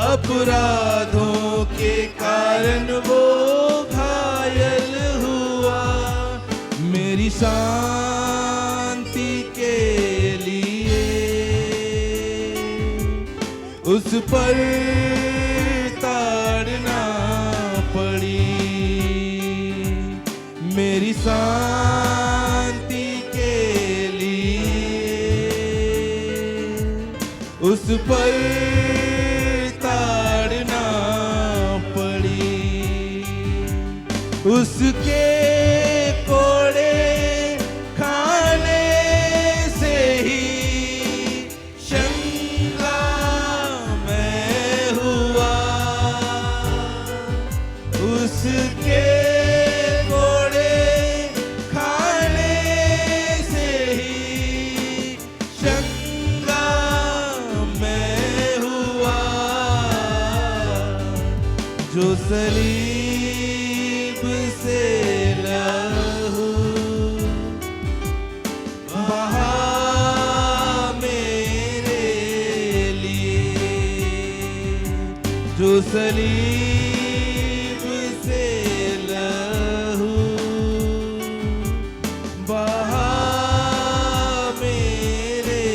अपराधों के कारण वो घायल हुआ। मेरी शांति के लिए उस पर ताड़ना पड़ी। मेरी शांति के लिए उस पर उसके कोड़े खाने से ही चंगा मैं हुआ। उसके कोड़े खाने से ही चंगा मैं हुआ। जो सलीब से लहू बहा मेरे लिए, जो सलीब से लहू बहा मेरे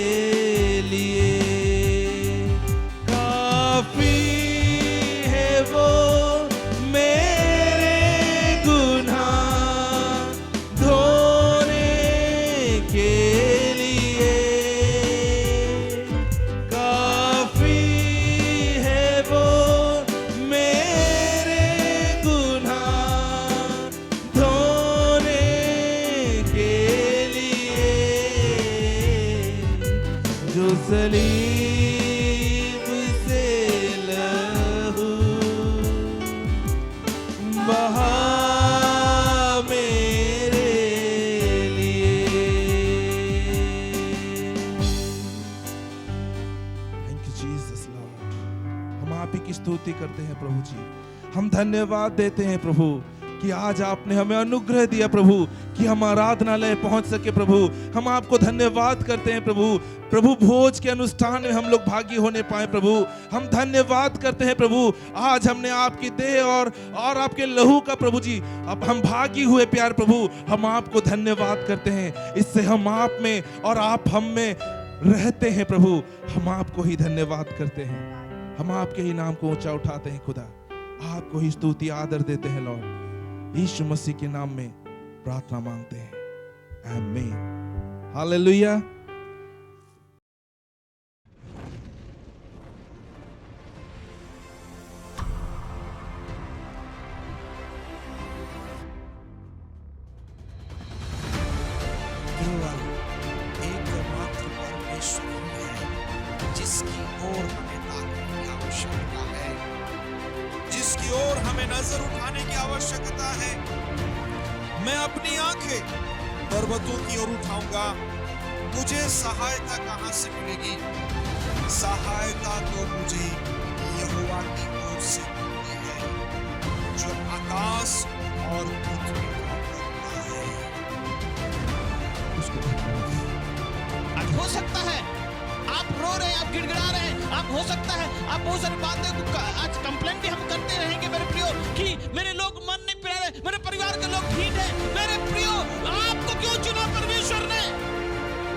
लिए, काफी है वो मेरे जो सलीब से लहू बहा मेरे लिए। Thank you Jesus Lord. हम आप ही की स्तुति करते हैं प्रभु जी। हम धन्यवाद देते हैं प्रभु कि आज आपने हमें अनुग्रह दिया प्रभु कि हम आराधनालय पहुंच सके प्रभु। हम आपको धन्यवाद करते हैं प्रभु। प्रभु भोज के अनुष्ठान में हम लोग भागी होने पाए प्रभु। हम धन्यवाद करते हैं प्रभु। आज हमने आपकी देह और आपके लहू का प्रभु जी अब हम भागी हुए प्यार प्रभु। हम आपको धन्यवाद करते हैं। इससे हम आप में और आप हम में रहते हैं प्रभु। हम आपको ही धन्यवाद करते हैं। हम आपके ही नाम को ऊंचा उठाते हैं खुदा। आपको ही स्तुति आदर देते हैं लॉर्ड। यीशु मसीह के नाम में प्रार्थना मांगते हैं, आमीन। हालेलुया। केवल एकमात्र परमेश्वर ही है जिसकी ओर हमें ताकने की आवश्यकता है, जिसकी ओर हमें नजर उठाने की आवश्यकता है। मैं अपनी आंखें पर्वतों की ओर उठाऊंगा, मुझे सहायता कहां से मिलेगी? सहायता तो मुझे यहोवा की ओर से मिलती है जो आकाश और पृथ्वी का करता है। आज हो सकता है आप रो रहे हैं, आप गिड़गिड़ा रहे हैं, आप हो सकता है आप बहुत सारी बातें आज कंप्लेंट भी हम करते रहेंगे मेरे प्रियो कि मेरे लोग मन नहीं पिला रहे, मेरे परिवार के लोग ठीक है। मेरे प्रियो, आपको क्यों चुना परमेश्वर ने?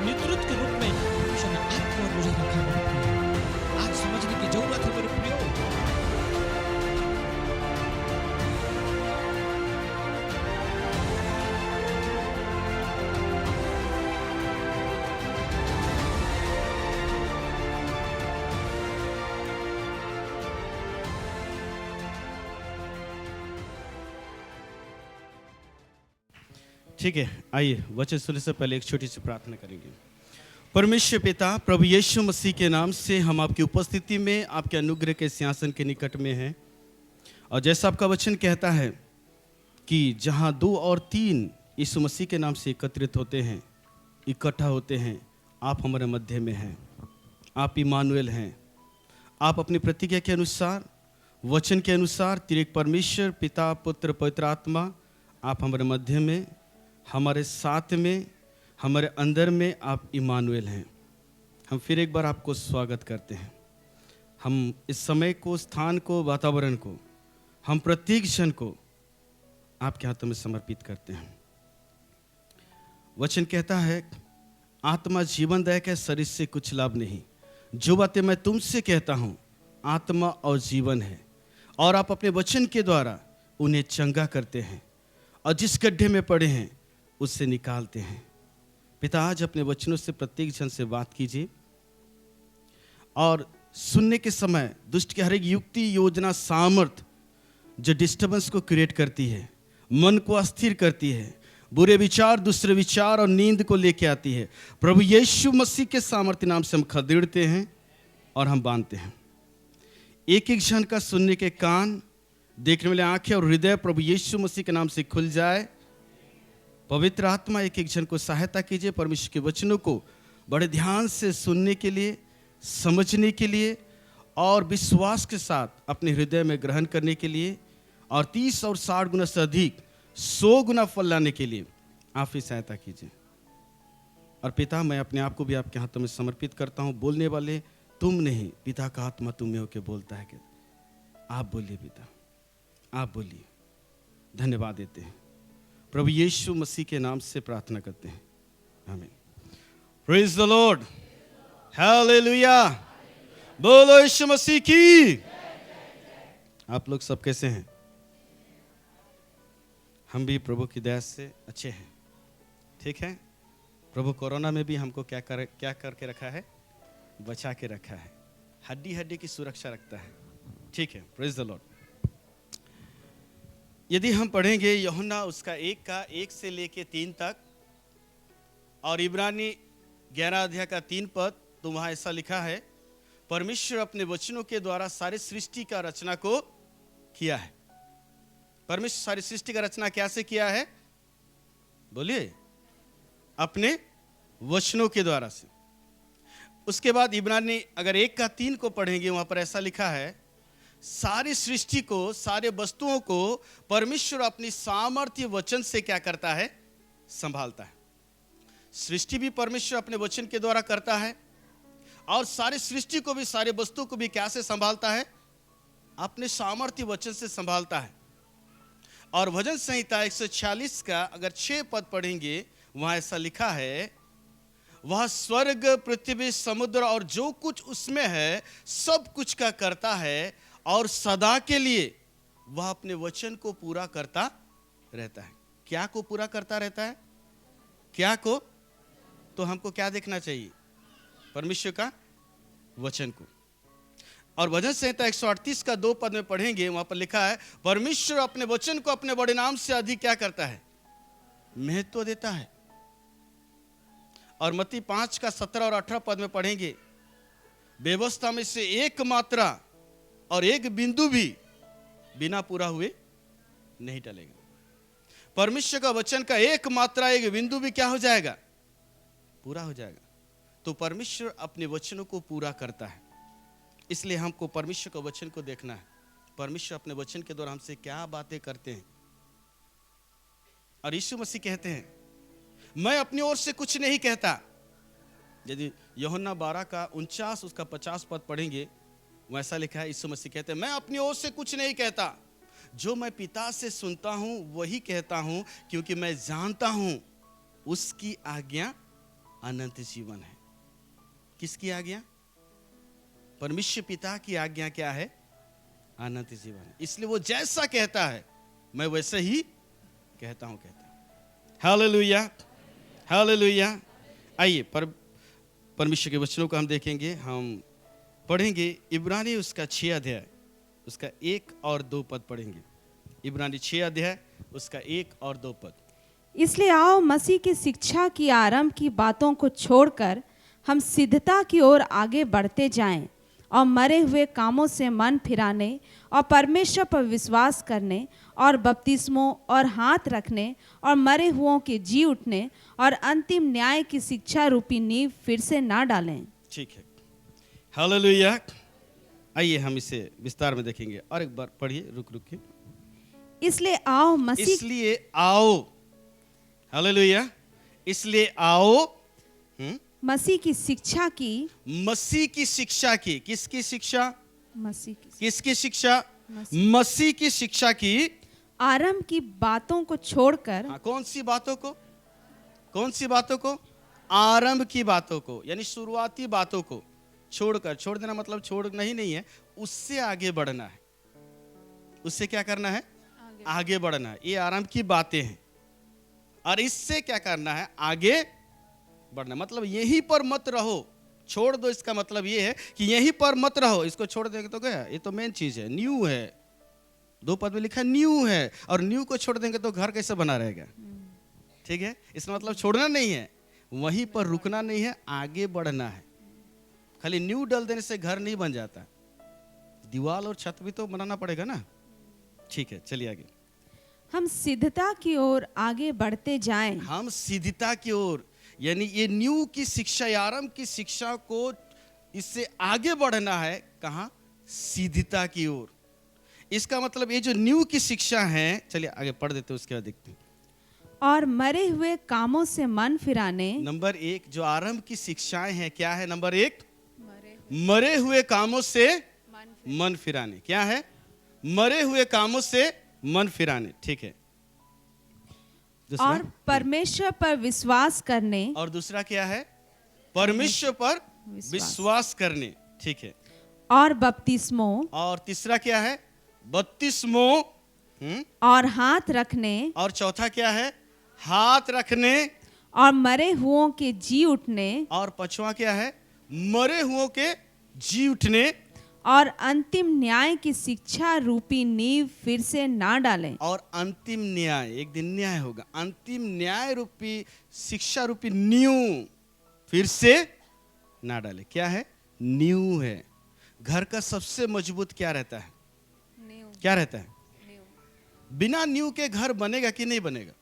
नेतृत्व के रूप में परमेश्वर ने आपको और मुझे रखा है। आज समझने की जरूरत है मेरे प्रियो। ठीक है, आइए वचन सुनने से पहले एक छोटी सी प्रार्थना करेंगे। परमेश्वर पिता, प्रभु यीशु मसीह के नाम से हम आपकी उपस्थिति में आपके अनुग्रह के सिंहासन के निकट में हैं। और जैसा आपका वचन कहता है कि जहाँ 2 और 3 यीशु मसीह के नाम से एकत्रित होते हैं, इकट्ठा होते हैं, आप हमारे मध्य में हैं। आप इमानुएल हैं। आप अपनी प्रतिज्ञा के अनुसार, वचन के अनुसार त्रिएक परमेश्वर पिता, पुत्र, पवित्र आत्मा, आप हमारे मध्य में, हमारे साथ में, हमारे अंदर में आप इमानुएल हैं। हम फिर एक बार आपको स्वागत करते हैं। हम इस समय को, स्थान को, वातावरण को, हम प्रत्येक क्षण को आपके हाथों में समर्पित करते हैं। वचन कहता है आत्मा जीवनदायक है, शरीर से कुछ लाभ नहीं। जो बातें मैं तुमसे कहता हूँ आत्मा और जीवन है, और आप अपने वचन के द्वारा उन्हें चंगा करते हैं और जिस गड्ढे में पड़े हैं उससे निकालते हैं। पिता, आज अपने वचनों से प्रत्येक जन से बात कीजिए और सुनने के समय दुष्ट की हर एक युक्ति, योजना, सामर्थ जो डिस्टर्बेंस को क्रिएट करती है, मन को अस्थिर करती है, बुरे विचार, दूसरे विचार और नींद को लेके आती है, प्रभु यीशु मसीह के सामर्थ्य नाम से हम खदेड़ते हैं और हम बांधते हैं। एक एक जन का सुनने के कान, देखने वाले आंखें और हृदय प्रभु यीशु मसीह के नाम से खुल जाए। पवित्र आत्मा एक एक जन को सहायता कीजिए परमेश्वर के वचनों को बड़े ध्यान से सुनने के लिए, समझने के लिए और विश्वास के साथ अपने हृदय में ग्रहण करने के लिए, और 30 और 60 गुना से अधिक 100 गुना फल लाने के लिए आप ही सहायता कीजिए। और पिता, मैं अपने आप को भी आपके हाथों में समर्पित करता हूँ। बोलने वाले तुम नहीं, पिता का आत्मा तुम में होकर बोलता है कि आप बोलिए पिता, आप बोलिए। धन्यवाद देते हैं, प्रभु यीशु मसीह के नाम से प्रार्थना करते हैं, आमीन। Praise the Lord, hallelujah. बोलो यीशु मसीह की। आप लोग सब कैसे हैं? हम भी प्रभु की दया से अच्छे हैं, ठीक है। प्रभु कोरोना में भी हमको क्या करके रखा है? बचा के रखा है। हड्डी हड्डी की सुरक्षा रखता है, ठीक है। Praise the Lord. यदि हम पढ़ेंगे यूहन्ना उसका 1 से लेके 3 तक, और इब्रानी 11 अध्याय का 3 पद, तो वहां ऐसा लिखा है, परमेश्वर अपने वचनों के द्वारा सारे सृष्टि का रचना को किया है। परमेश्वर सारी सृष्टि का रचना कैसे किया है? बोलिए, अपने वचनों के द्वारा से। उसके बाद इब्रानी अगर 1:3 को पढ़ेंगे, वहां पर ऐसा लिखा है, सारी सृष्टि को, सारे वस्तुओं को परमेश्वर अपनी सामर्थ्य वचन से क्या करता है? संभालता है। सृष्टि भी परमेश्वर अपने वचन के द्वारा करता है, और सारी सृष्टि को भी, सारे वस्तु को भी कैसे संभालता है? अपने सामर्थ्य वचन से संभालता है। और भजन संहिता 146 का अगर 6 पद पढ़ेंगे, वहां ऐसा लिखा है, वह स्वर्ग, पृथ्वी, समुद्र और जो कुछ उसमें है सब कुछ का करता है, और सदा के लिए वह अपने वचन को पूरा करता रहता है। क्या को पूरा करता रहता है? क्या को? तो हमको क्या देखना चाहिए? परमेश्वर का वचन को। और भजन संहिता 138 का 2 पद में पढ़ेंगे, वहां पर लिखा है, परमेश्वर अपने वचन को अपने बड़े नाम से अधिक क्या करता है? महत्व देता है। और मत्ती 5 का 17 और 18 पद में पढ़ेंगे, व्यवस्था में से एक मात्रा और एक बिंदु भी बिना पूरा हुए नहीं टलेगा। परमेश्वर का वचन का एक मात्रा, एक बिंदु भी क्या हो जाएगा? पूरा हो जाएगा। तो परमेश्वर अपने वचनों को पूरा करता है। इसलिए हमको परमेश्वर का वचन को देखना है, परमेश्वर अपने वचन के द्वारा हमसे क्या बातें करते हैं। और यीशु मसीह कहते हैं, मैं अपनी ओर से कुछ नहीं कहता। यदि यूहन्ना 12 का 49 उसका 50 पद पढ़ेंगे, वैसा लिखा है, यीशु मसीह कहते हैं, मैं अपनी ओर से कुछ नहीं कहता, जो मैं पिता से सुनता हूं वही कहता हूं, क्योंकि मैं जानता हूं उसकी आज्ञा अनंत जीवन है। किसकी आज्ञा? परमेश्वर पिता की आज्ञा क्या है? अनंत जीवन। इसलिए वो जैसा कहता है मैं वैसे ही कहता हूं। Hallelujah, hallelujah. आइए परमेश्वर के वचनों को हम देखेंगे। हम पढ़ेंगे इब्रानी उसका 6 अध्याय उसका 1 और 2 पद पढ़ेंगे। इब्रानी 6 अध्याय उसका 1 और 2 पद। इसलिए आओ मसीह की शिक्षा की आरंभ की बातों को छोड़कर हम सिद्धता की ओर आगे बढ़ते जाएं, और मरे हुए कामों से मन फिराने और परमेश्वर पर विश्वास करने और बपतिस्मों और हाथ रखने और मरे हुओं के जी उठने और अंतिम न्याय की शिक्षा रूपी नींव फिर से ना डालें। ठीक है, हालेलुया। आइए हम इसे विस्तार में देखेंगे। और एक बार पढ़िए, रुक के। इसलिए आओ मसीह, इसलिए आओ, हालेलुया, इसलिए आओ मसीह की शिक्षा की, मसीह की शिक्षा की। किसकी शिक्षा? मसीह की, किसकी शिक्षा? मसीह की शिक्षा की आरंभ की बातों को छोड़कर। कौन सी बातों को? कौन सी बातों को? आरंभ की बातों को, यानी शुरुआती बातों को छोड़कर। छोड़ देना मतलब छोड़ना ही नहीं है, उससे आगे बढ़ना है। उससे क्या करना है? आगे बढ़ना है। ये आरंभ की बातें हैं, और इससे क्या करना है? आगे बढ़ना। मतलब यहीं पर मत रहो, छोड़ दो। इसका मतलब ये है कि यहीं पर मत रहो। इसको छोड़ देंगे तो क्या? ये तो मेन चीज है, न्यू है। 2 पद में लिखा न्यू है, और न्यू को छोड़ देंगे तो घर कैसे बना रहेगा? ठीक है, इसका मतलब छोड़ना नहीं है, वहीं पर रुकना नहीं है, आगे बढ़ना है। खाली न्यू डाल देने से घर नहीं बन जाता, दीवार और छत भी तो बनाना पड़ेगा ना। ठीक है, चलिए आगे। हम सिद्धता की ओर आगे बढ़ते जाएं। हम सिद्धता की ओर, यानी ये न्यू की शिक्षा, आरंभ की शिक्षा को, इससे आगे बढ़ना है। कहाँ? सिद्धता की ओर। इसका मतलब ये जो न्यू की शिक्षा है, चलिए आगे पढ़ देते हैं, उसके बाद देखते हैं। और मरे हुए कामों से मन फिराने। नंबर 1 जो आरंभ की शिक्षाएं हैं, क्या है? नंबर 1 मरे हुए कामों से मन फिराने। क्या है? मरे हुए कामों से मन फिराने। ठीक है। और परमेश्वर पर विश्वास करने। और दूसरा क्या है? परमेश्वर पर विश्वास करने। ठीक है। और बपतिस्मों। और तीसरा क्या है? बपतिस्मों। और हाथ रखने। और चौथा क्या है? हाथ रखने। और मरे हुओं के जी उठने। और पांचवा क्या है? मरे हुओं के जी उठने। और अंतिम न्याय की शिक्षा रूपी नींव फिर से ना डालें। और अंतिम न्याय, एक दिन न्याय होगा, अंतिम न्याय रूपी शिक्षा रूपी नींव फिर से ना डाले। क्या है? नींव है। घर का सबसे मजबूत क्या रहता है? क्या रहता है? बिना नींव के घर बनेगा कि नहीं बनेगा?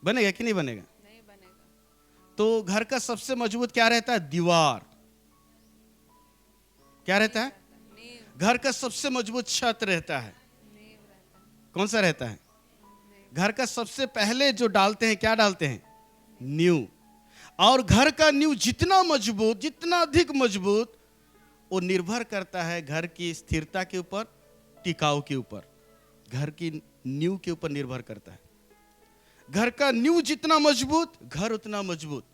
बनेगा कि नहीं बनेगा? तो घर का सबसे मजबूत क्या रहता है? दीवार। क्या रहता है? घर का सबसे मजबूत छत रहता है। कौन सा रहता है? घर का सबसे पहले जो डालते हैं, क्या डालते हैं? नींव। और घर का नींव जितना मजबूत, जितना अधिक मजबूत, वो निर्भर करता है घर की स्थिरता के ऊपर, टिकाऊ के ऊपर, घर की नींव के ऊपर निर्भर करता है। घर का नींव जितना मजबूत, घर उतना मजबूत।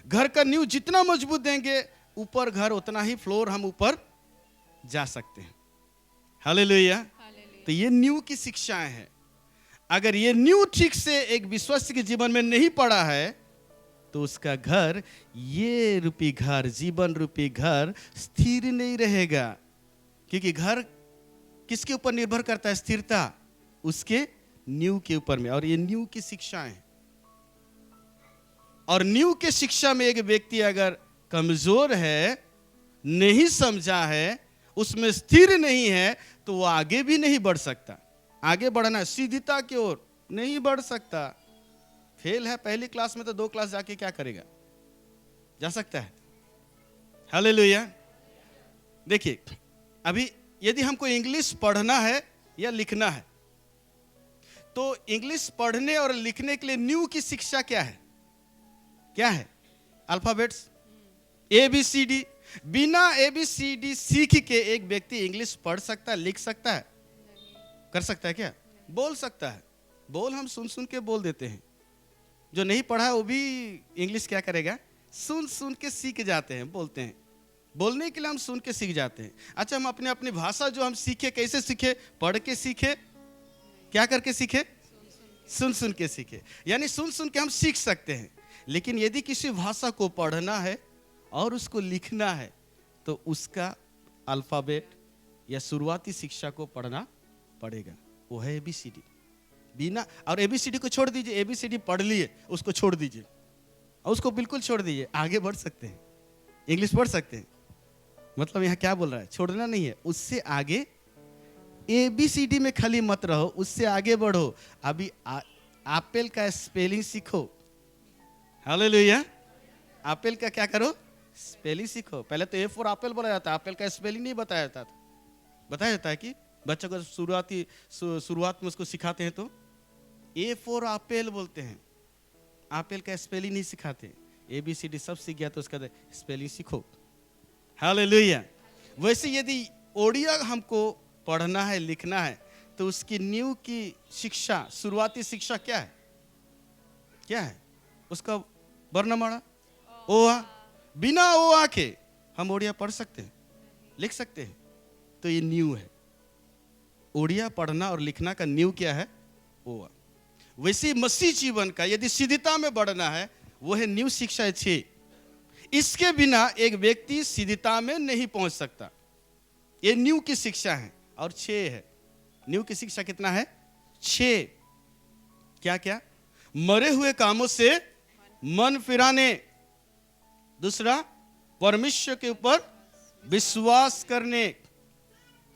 घर का नींव जितना मजबूत देंगे, ऊपर घर उतना ही फ्लोर हम ऊपर जा सकते हैं। हालेलुया। तो ये नींव की शिक्षाएं हैं। अगर ये नींव ठीक से एक विश्वासी के जीवन में नहीं पड़ा है, तो उसका घर, ये रूपी घर, जीवन रूपी घर स्थिर नहीं रहेगा। क्योंकि घर किसके ऊपर निर्भर करता है? स्थिरता उसके नींव के ऊपर में। और ये नींव की शिक्षाएं हैं। और नींव के शिक्षा में एक व्यक्ति अगर कमजोर है, नहीं समझा है, उसमें स्थिर नहीं है, तो वो आगे भी नहीं बढ़ सकता। आगे बढ़ना, सीधता की ओर नहीं बढ़ सकता। फेल है पहली क्लास में, तो 2 क्लास जाके क्या करेगा? जा सकता है? हालेलुया। देखिए, अभी यदि हमको इंग्लिश पढ़ना है या लिखना है, तो इंग्लिश पढ़ने और लिखने के लिए न्यू की शिक्षा क्या है? क्या है? Alphabets, ABCD। बिना ABCD सीख के एक व्यक्ति इंग्लिश पढ़ सकता है, लिख सकता है? कर सकता है क्या? बोल सकता है। बोल हम सुन सुन के बोल देते हैं। जो नहीं पढ़ा है वो भी इंग्लिश क्या करेगा? सुन सुन के सीख जाते हैं, बोलते हैं। बोलने के लिए हम सुन के सीख जाते हैं। अच्छा, हम अपने अपनी भाषा जो हम सीखे, कैसे सीखे? पढ़ के सीखे? क्या करके सीखे? सुन सुन के सीखे। यानी सुन सुन के हम सीख सकते हैं। लेकिन यदि किसी भाषा को पढ़ना है और उसको लिखना है, तो उसका अल्फाबेट या शुरुआती शिक्षा को पढ़ना पड़ेगा। वो है ABCD। बिना, और ABCD को छोड़ दीजिए, ABCD पढ़ लिए, उसको छोड़ दीजिए, और उसको बिल्कुल छोड़ दीजिए, आगे बढ़ सकते हैं, इंग्लिश पढ़ सकते हैं। मतलब यहाँ क्या बोल रहा है? छोड़ना नहीं है, उससे आगे ABCD में खाली मत रहो, उससे आगे बढ़ो। अभी एप्पल का स्पेलिंग सीखो। हालेलुया। एप्पल का क्या करो? स्पेलिंग सीखो। पहले तो A फॉर एप्पल बोला जाता है, एप्पल का स्पेलिंग नहीं बताया जाता था। बताया जाता है कि बच्चों को शुरुआत में उसको सिखाते हैं तो A फॉर एप्पल बोलते हैं, एप्पल का स्पेलिंग नहीं सिखाते। ABCD सब सीख गया तो उसका स्पेलिंग सीखो। हालेलुया। वैसे यदि ओडिया हमको पढ़ना है, लिखना है, तो उसकी न्यू की शिक्षा, शुरुआती शिक्षा क्या है? क्या है उसका? वर्णमाला, ओआ। बिना ओआ के हम ओडिया पढ़ सकते हैं, लिख सकते हैं? तो ये न्यू है। ओडिया पढ़ना और लिखना का न्यू क्या है? ओआ। वैसे मसीह जीवन का यदि सिद्धता में बढ़ना है, वो है न्यू शिक्षा 6। इसके बिना एक व्यक्ति सिद्धता में नहीं पहुंच सकता। ये न्यू की शिक्षा है। और 6 है। न्यू की शिक्षा कितना है? 6। क्या क्या? मरे हुए कामों से मन फिराने। दूसरा, परमेश्वर के ऊपर विश्वास करने।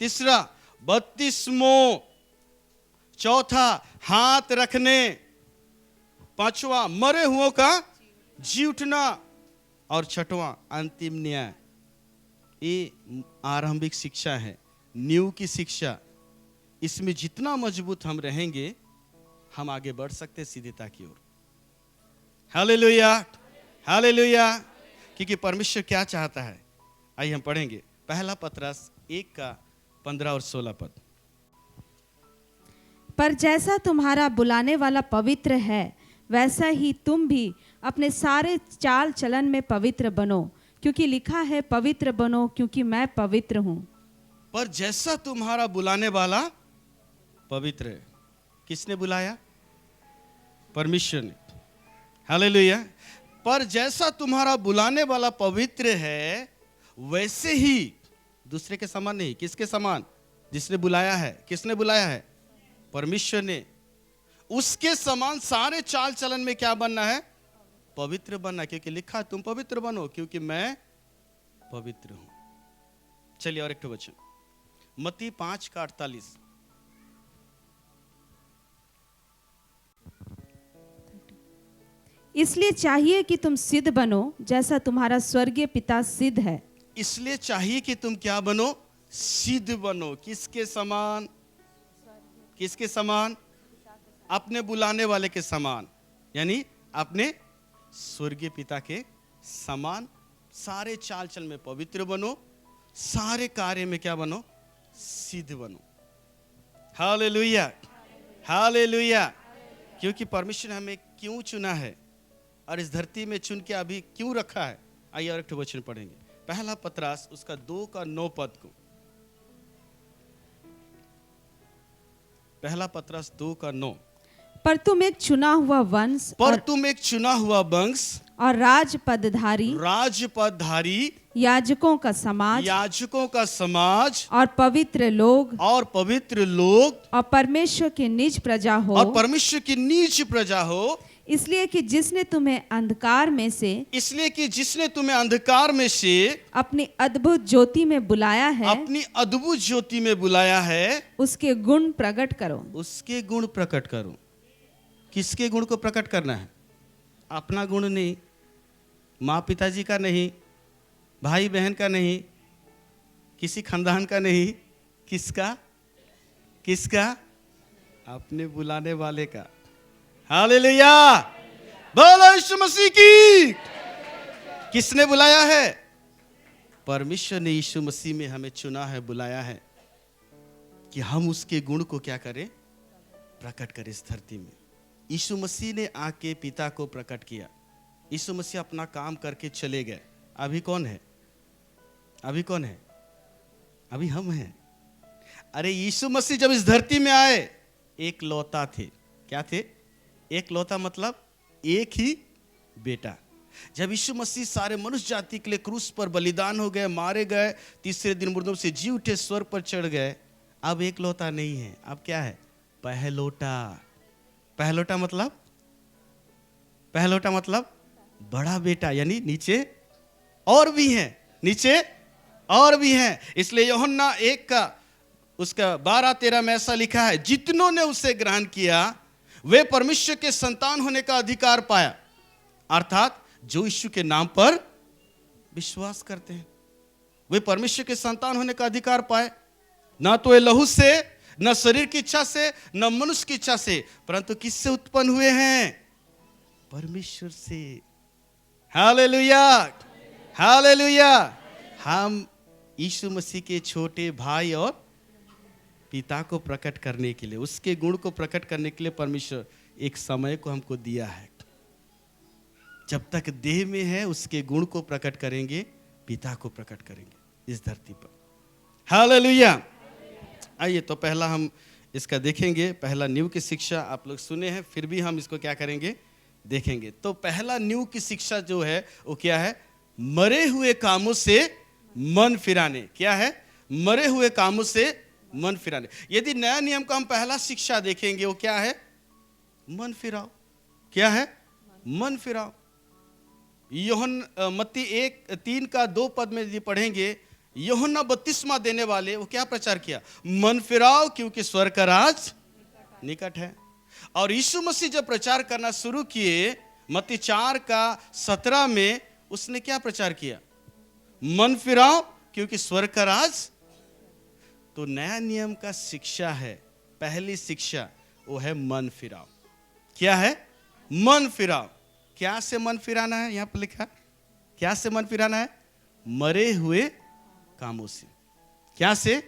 तीसरा, बपतिस्मो। चौथा, हाथ रखने। पांचवा, मरे हुओं का जी उठना। और छठवां, अंतिम न्याय। ये आरंभिक शिक्षा है, न्यू की शिक्षा। इसमें जितना मजबूत हम रहेंगे, हम आगे बढ़ सकते हैं सिद्धता की ओर। Hallelujah, hallelujah. क्योंकि परमेश्वर क्या चाहता है, आइए हम पढ़ेंगे। पहला पतरस 1 का 15 और 16 पद। पर जैसा तुम्हारा बुलाने वाला पवित्र है, वैसा ही तुम भी अपने सारे चाल चलन में पवित्र बनो, क्योंकि लिखा है, पवित्र बनो क्योंकि मैं पवित्र हूँ। पर जैसा तुम्हारा बुलाने वाला पवित्र है। किसने बुलाया? परमेश्वर ने। हालेलुया। पर जैसा तुम्हारा बुलाने वाला पवित्र है, वैसे ही दूसरे के समान नहीं। किसके समान? जिसने बुलाया है। किसने बुलाया है? परमेश्वर ने। उसके समान सारे चाल चलन में क्या बनना है? पवित्र बनना, क्योंकि लिखा तुम पवित्र बनो क्योंकि मैं पवित्र हूं। चलिए और एक ठो वचन, मत्ती 5:48। इसलिए चाहिए कि तुम सिद्ध बनो जैसा तुम्हारा स्वर्गीय पिता सिद्ध है। इसलिए चाहिए कि तुम क्या बनो? सिद्ध बनो। किसके समान? किसके समान? अपने बुलाने वाले के समान, यानी अपने स्वर्गीय पिता के समान। सारे चाल चल में पवित्र बनो, सारे कार्य में क्या बनो? सिद्ध बनो। Hallelujah, hallelujah. क्योंकि परमेश्वर ने हमें क्यों चुना है और इस धरती में चुन के अभी क्यों रखा है? आइए और एक ठो वचन पढ़ेंगे, पहला पतरस उसका 2:9 पद को। पहला पतरस 2:9। पर तुम एक चुना हुआ वंश पर तुम एक चुना हुआ वंश और राजपदधारी याजकों का समाज याजकों का समाज और पवित्र लोग और और परमेश्वर की निज प्रजा हो, और परमेश्वर की नीच प्रजा हो। इसलिए कि जिसने तुम्हें अंधकार में से इसलिए कि जिसने तुम्हें अंधकार में से अपनी अद्भुत ज्योति में बुलाया है, अपनी अद्भुत ज्योति में बुलाया है, उसके गुण प्रकट करो। उसके गुण प्रकट करो। किसके गुण को प्रकट करना है? अपना गुण नहीं, माँ पिताजी का नहीं, भाई बहन का नहीं, किसी खानदान का नहीं। किसका? किसका? अपने बुलाने वाले का। हालेलुया, बोलो यीशु मसीह की। किसने बुलाया है? परमेश्वर ने यीशु मसीह में हमें चुना है, बुलाया है कि हम उसके गुण को क्या करें? प्रकट करें इस धरती में। यीशु मसीह ने आके पिता को प्रकट किया। यीशु मसीह अपना काम करके चले गए। अभी कौन है? अभी कौन है? अभी हम हैं। अरे यीशु मसीह जब इस धरती में आए, एक लौता थे। क्या थे? एक लौता मतलब एक ही बेटा। जब यीशु मसीह सारे मनुष्य जाति के लिए क्रूस पर बलिदान हो गए, मारे गए, तीसरे दिन मुर्दों से जी उठे, स्वर्ग पर चढ़ गए, अब एक लौता नहीं है। अब क्या है? पहलोटा। पहलोटा मतलब? पहलोटा मतलब बड़ा बेटा, यानी नीचे और भी हैं, नीचे और भी हैं। इसलिए यूहन्ना 1 का उसका 12-13 में ऐसा लिखा है, जितनों ने उसे ग्रहण किया वे परमेश्वर के संतान होने का अधिकार पाया, अर्थात जो यीशु के नाम पर विश्वास करते हैं वे परमेश्वर के संतान होने का अधिकार पाए। ना तो ये लहू से, न शरीर की इच्छा से, न मनुष्य की इच्छा से, परंतु किससे उत्पन्न हुए हैं? परमेश्वर से। Hallelujah, hallelujah. हम यीशु मसीह के छोटे भाई और पिता को प्रकट करने के लिए, उसके गुण को प्रकट करने के लिए परमेश्वर एक समय को हमको दिया है। जब तक देह में है उसके गुण को प्रकट करेंगे, पिता को प्रकट करेंगे इस धरती पर। हालेलुया। आइए तो पहला हम इसका देखेंगे। पहला नींव की शिक्षा आप लोग सुने हैं, फिर भी हम इसको क्या करेंगे? देखेंगे। तो पहला नींव की शिक्षा जो है वो क्या है? मरे हुए कामों से मन फिराने। क्या है? मरे हुए कामों से मन फिराने। यदि नया नियम का हम पहला शिक्षा देखेंगे, वो क्या है? मन फिराओ। क्या है? मन फिराओ। मत्ती 1:3 का 2 पद में यदि पढ़ेंगे, यूहन्ना बपतिस्मा देने वाले वो क्या प्रचार किया? मन फिराओ क्योंकि स्वर्ग का राज निकट है। और यीशु मसीह जब प्रचार करना शुरू किए, मत्ती 4:17 में उसने क्या प्रचार किया? मन फिराओ क्योंकि स्वर्ग का राज। तो नया नियम का शिक्षा है, पहली शिक्षा वो है मन फिराओ। क्या है? मन फिराओ। क्या से मन फिराना है? यहां पर लिखा, क्या से मन फिराना है? मरे हुए कामों से। क्या से?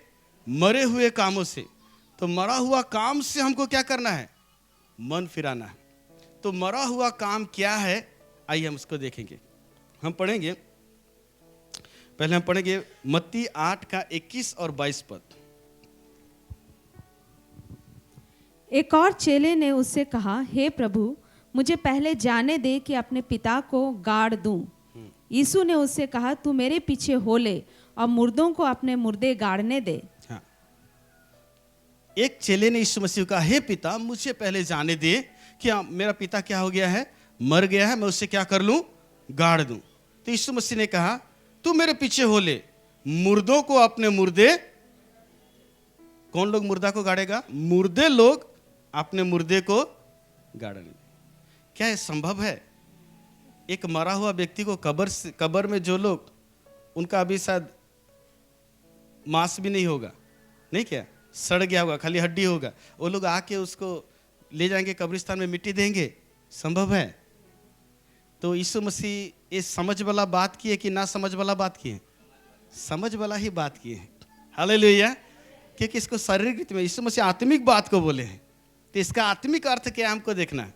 मरे हुए कामों से। तो मरा हुआ काम से हमको क्या करना है? मन फिराना है। तो मरा हुआ काम क्या है? आइए हम उसको देखेंगे। हम पढ़ेंगे, पहले हम पढ़ेंगे मत्ती 8:21 और 22 पद। एक और चेले ने उससे कहा, हे प्रभु, मुझे पहले जाने दे कि अपने पिता को गाड़ दूं। यीशु ने उससे कहा, तू मेरे पीछे हो ले और मुर्दों को अपने मुर्दे गाड़ने दे। हाँ। एक चेले ने यीशु मसीह को कहा, हे पिता, मुझे पहले जाने दे कि मेरा पिता क्या हो गया है? मर गया है, मैं उससे क्या कर लूं, गाड़ दूं। तो यीशु मसीह ने कहा तू मेरे पीछे हो ले, मुर्दों को अपने मुर्दे, कौन लोग मुर्दा को गाड़ेगा, मुर्दे लोग अपने मुर्दे को गाड़ेंगे। क्या ये संभव है? एक मरा हुआ व्यक्ति को कब्र में जो लोग, उनका अभी शायद मांस भी नहीं होगा, नहीं क्या, सड़ गया होगा, खाली हड्डी होगा, वो लोग आके उसको ले जाएंगे कब्रिस्तान में, मिट्टी देंगे, संभव है? तो यीशु मसीह ये समझ वाला बात की है कि ना समझ वाला बात की है? समझ वाला ही बात की है। हालेलुया। क्योंकि इसको शारीरिक रीति में यीशु मसीह आत्मिक बात को बोले हैं, तो इसका आत्मिक अर्थ क्या है हमको देखना है।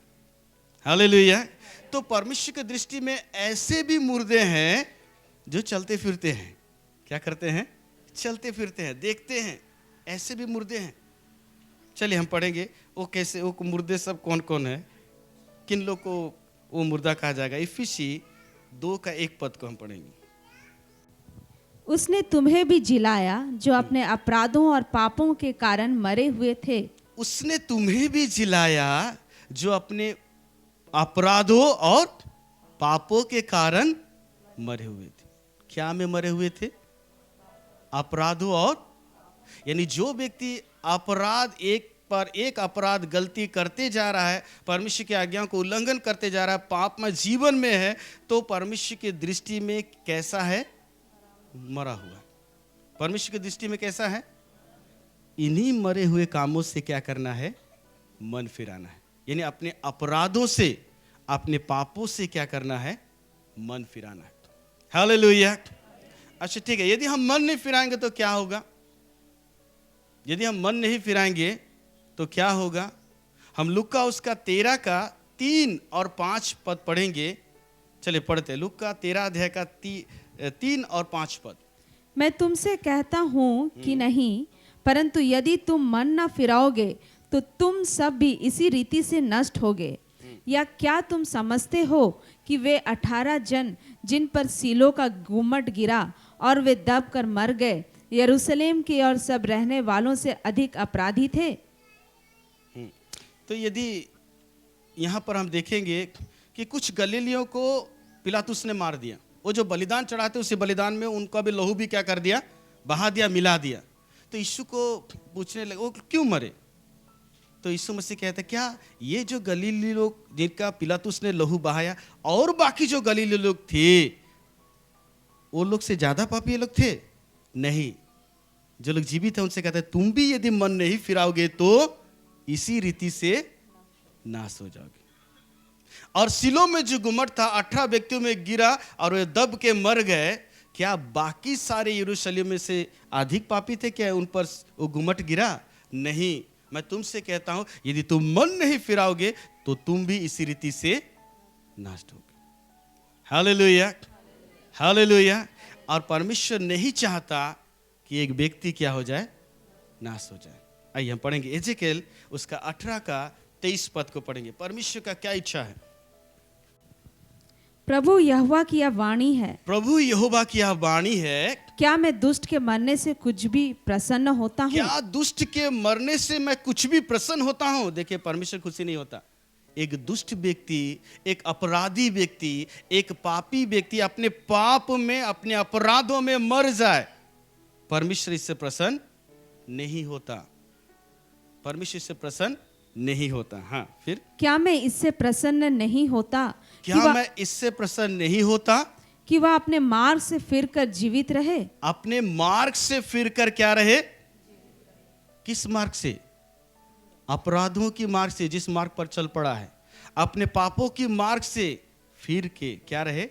हालेलुया। तो परमेश्वर की दृष्टि में ऐसे भी मुर्दे हैं जो चलते फिरते हैं, क्या करते हैं, चलते फिरते हैं, देखते हैं, ऐसे भी मुर्दे हैं। चलिए हम पढ़ेंगे वो कैसे, वो मुर्दे सब कौन कौन है, किन लोग को वो मुर्दा कहा जाएगा। इफिसी 2:1 को हम पढ़ेंगे। उसने तुम्हें भी जिलाया जो अपने अपराधों और पापों के कारण मरे हुए थे। उसने तुम्हें भी जिलाया जो अपने अपराधों और पापों के कारण मरे हुए थे। क्या में मरे हुए थे? अपराधों और, यानी जो व्यक्ति अपराध, एक पर एक अपराध गलती करते जा रहा है, परमेश्वर की आज्ञाओं को उल्लंघन करते जा रहा है, पापमय जीवन में है, तो परमेश्वर की दृष्टि में कैसा है? मरा हुआ। परमेश्वर की दृष्टि में कैसा है? इन्हीं मरे हुए कामों से क्या करना है? मन फिराना है। यानी अपने अपराधों से, अपने पापों से क्या करना है? मन फिराना है। हालेलुया। अच्छा ठीक है, यदि हम मन नहीं फिराएंगे तो क्या होगा? यदि हम मन नहीं फिराएंगे तो क्या होगा? हम लूका उसका 13 और 5 पढ़ेंगे। चलिए पढ़ते हैं, लूका 13 3 और 5। मैं तुमसे कहता हूँ कि नहीं, परंतु यदि तुम मन न फिराओगे तो तुम सब भी इसी रीति से नष्ट होगे। या क्या तुम समझते हो कि वे 18 जन जिन पर सीलो का गुम्मट गिरा और वे दब कर मर गए, यरूशलेम के और सब रहने वालों से अधिक अपराधी थे? तो यदि यहाँ पर हम देखेंगे कि कुछ गलीलियों को पिलातुस ने मार दिया, वो जो बलिदान चढ़ाते उसी बलिदान में उनका भी लहू भी क्या कर दिया? बहा दिया, मिला दिया। तो यीशु को पूछने लगे वो क्यों मरे? तो यीशु मसीह कहते क्या ये जो गलीली लोग जिनका पिलातुस ने लहू बहाया और बाकी जो गलीली लोग थे, वो लोग से ज्यादा पापी ये लोग थे? नहीं, जो लोग जीवित हैं उनसे कहते हैं तुम भी यदि मन नहीं फिराओगे तो इसी रीति से नाश हो जाओगे। और सिलो में जो गुम्मट था 18 व्यक्तियों में गिरा और वे दब के मर गए। क्या बाकी सारे यरूशलेम में से अधिक पापी थे? क्या उन पर वो गुम्मट गिरा? नहीं। मैं तुमसे कहता हूं यदि तुम मन नहीं फिराओगे तो तुम भी इसी रीति से नष्ट होगे। Hallelujah, hallelujah. और परमेश्वर नहीं चाहता कि एक व्यक्ति क्या हो जाए? नाश हो जाए। आइए हम पढ़ेंगे एजेकेल उसका 18:23 को पढ़ेंगे। परमेश्वर का क्या इच्छा है? प्रभु यहोवा की यह वाणी है, प्रभु यहोवा की यह वाणी है, क्या मैं दुष्ट के मरने से कुछ भी प्रसन्न होता हूँ? क्या दुष्ट के मरने से मैं कुछ भी प्रसन्न होता हूँ? देखिए परमेश्वर खुशी नहीं होता। एक दुष्ट व्यक्ति, एक अपराधी व्यक्ति, एक पापी व्यक्ति अपने पाप में, अपने अपराधों में मर जाए, परमेश्वर इससे प्रसन्न नहीं होता। परमेश्वर इससे प्रसन्न नहीं होता। हाँ, फिर क्या मैं इससे प्रसन्न नहीं होता? क्या मैं इससे प्रसन्न नहीं होता कि वह अपने मार्ग से फिरकर जीवित रहे? अपने मार्ग से फिरकर क्या रहे? किस मार्ग से? अपराधों की मार्ग से, जिस मार्ग पर चल पड़ा है, अपने पापों की मार्ग से फिर के क्या रहे?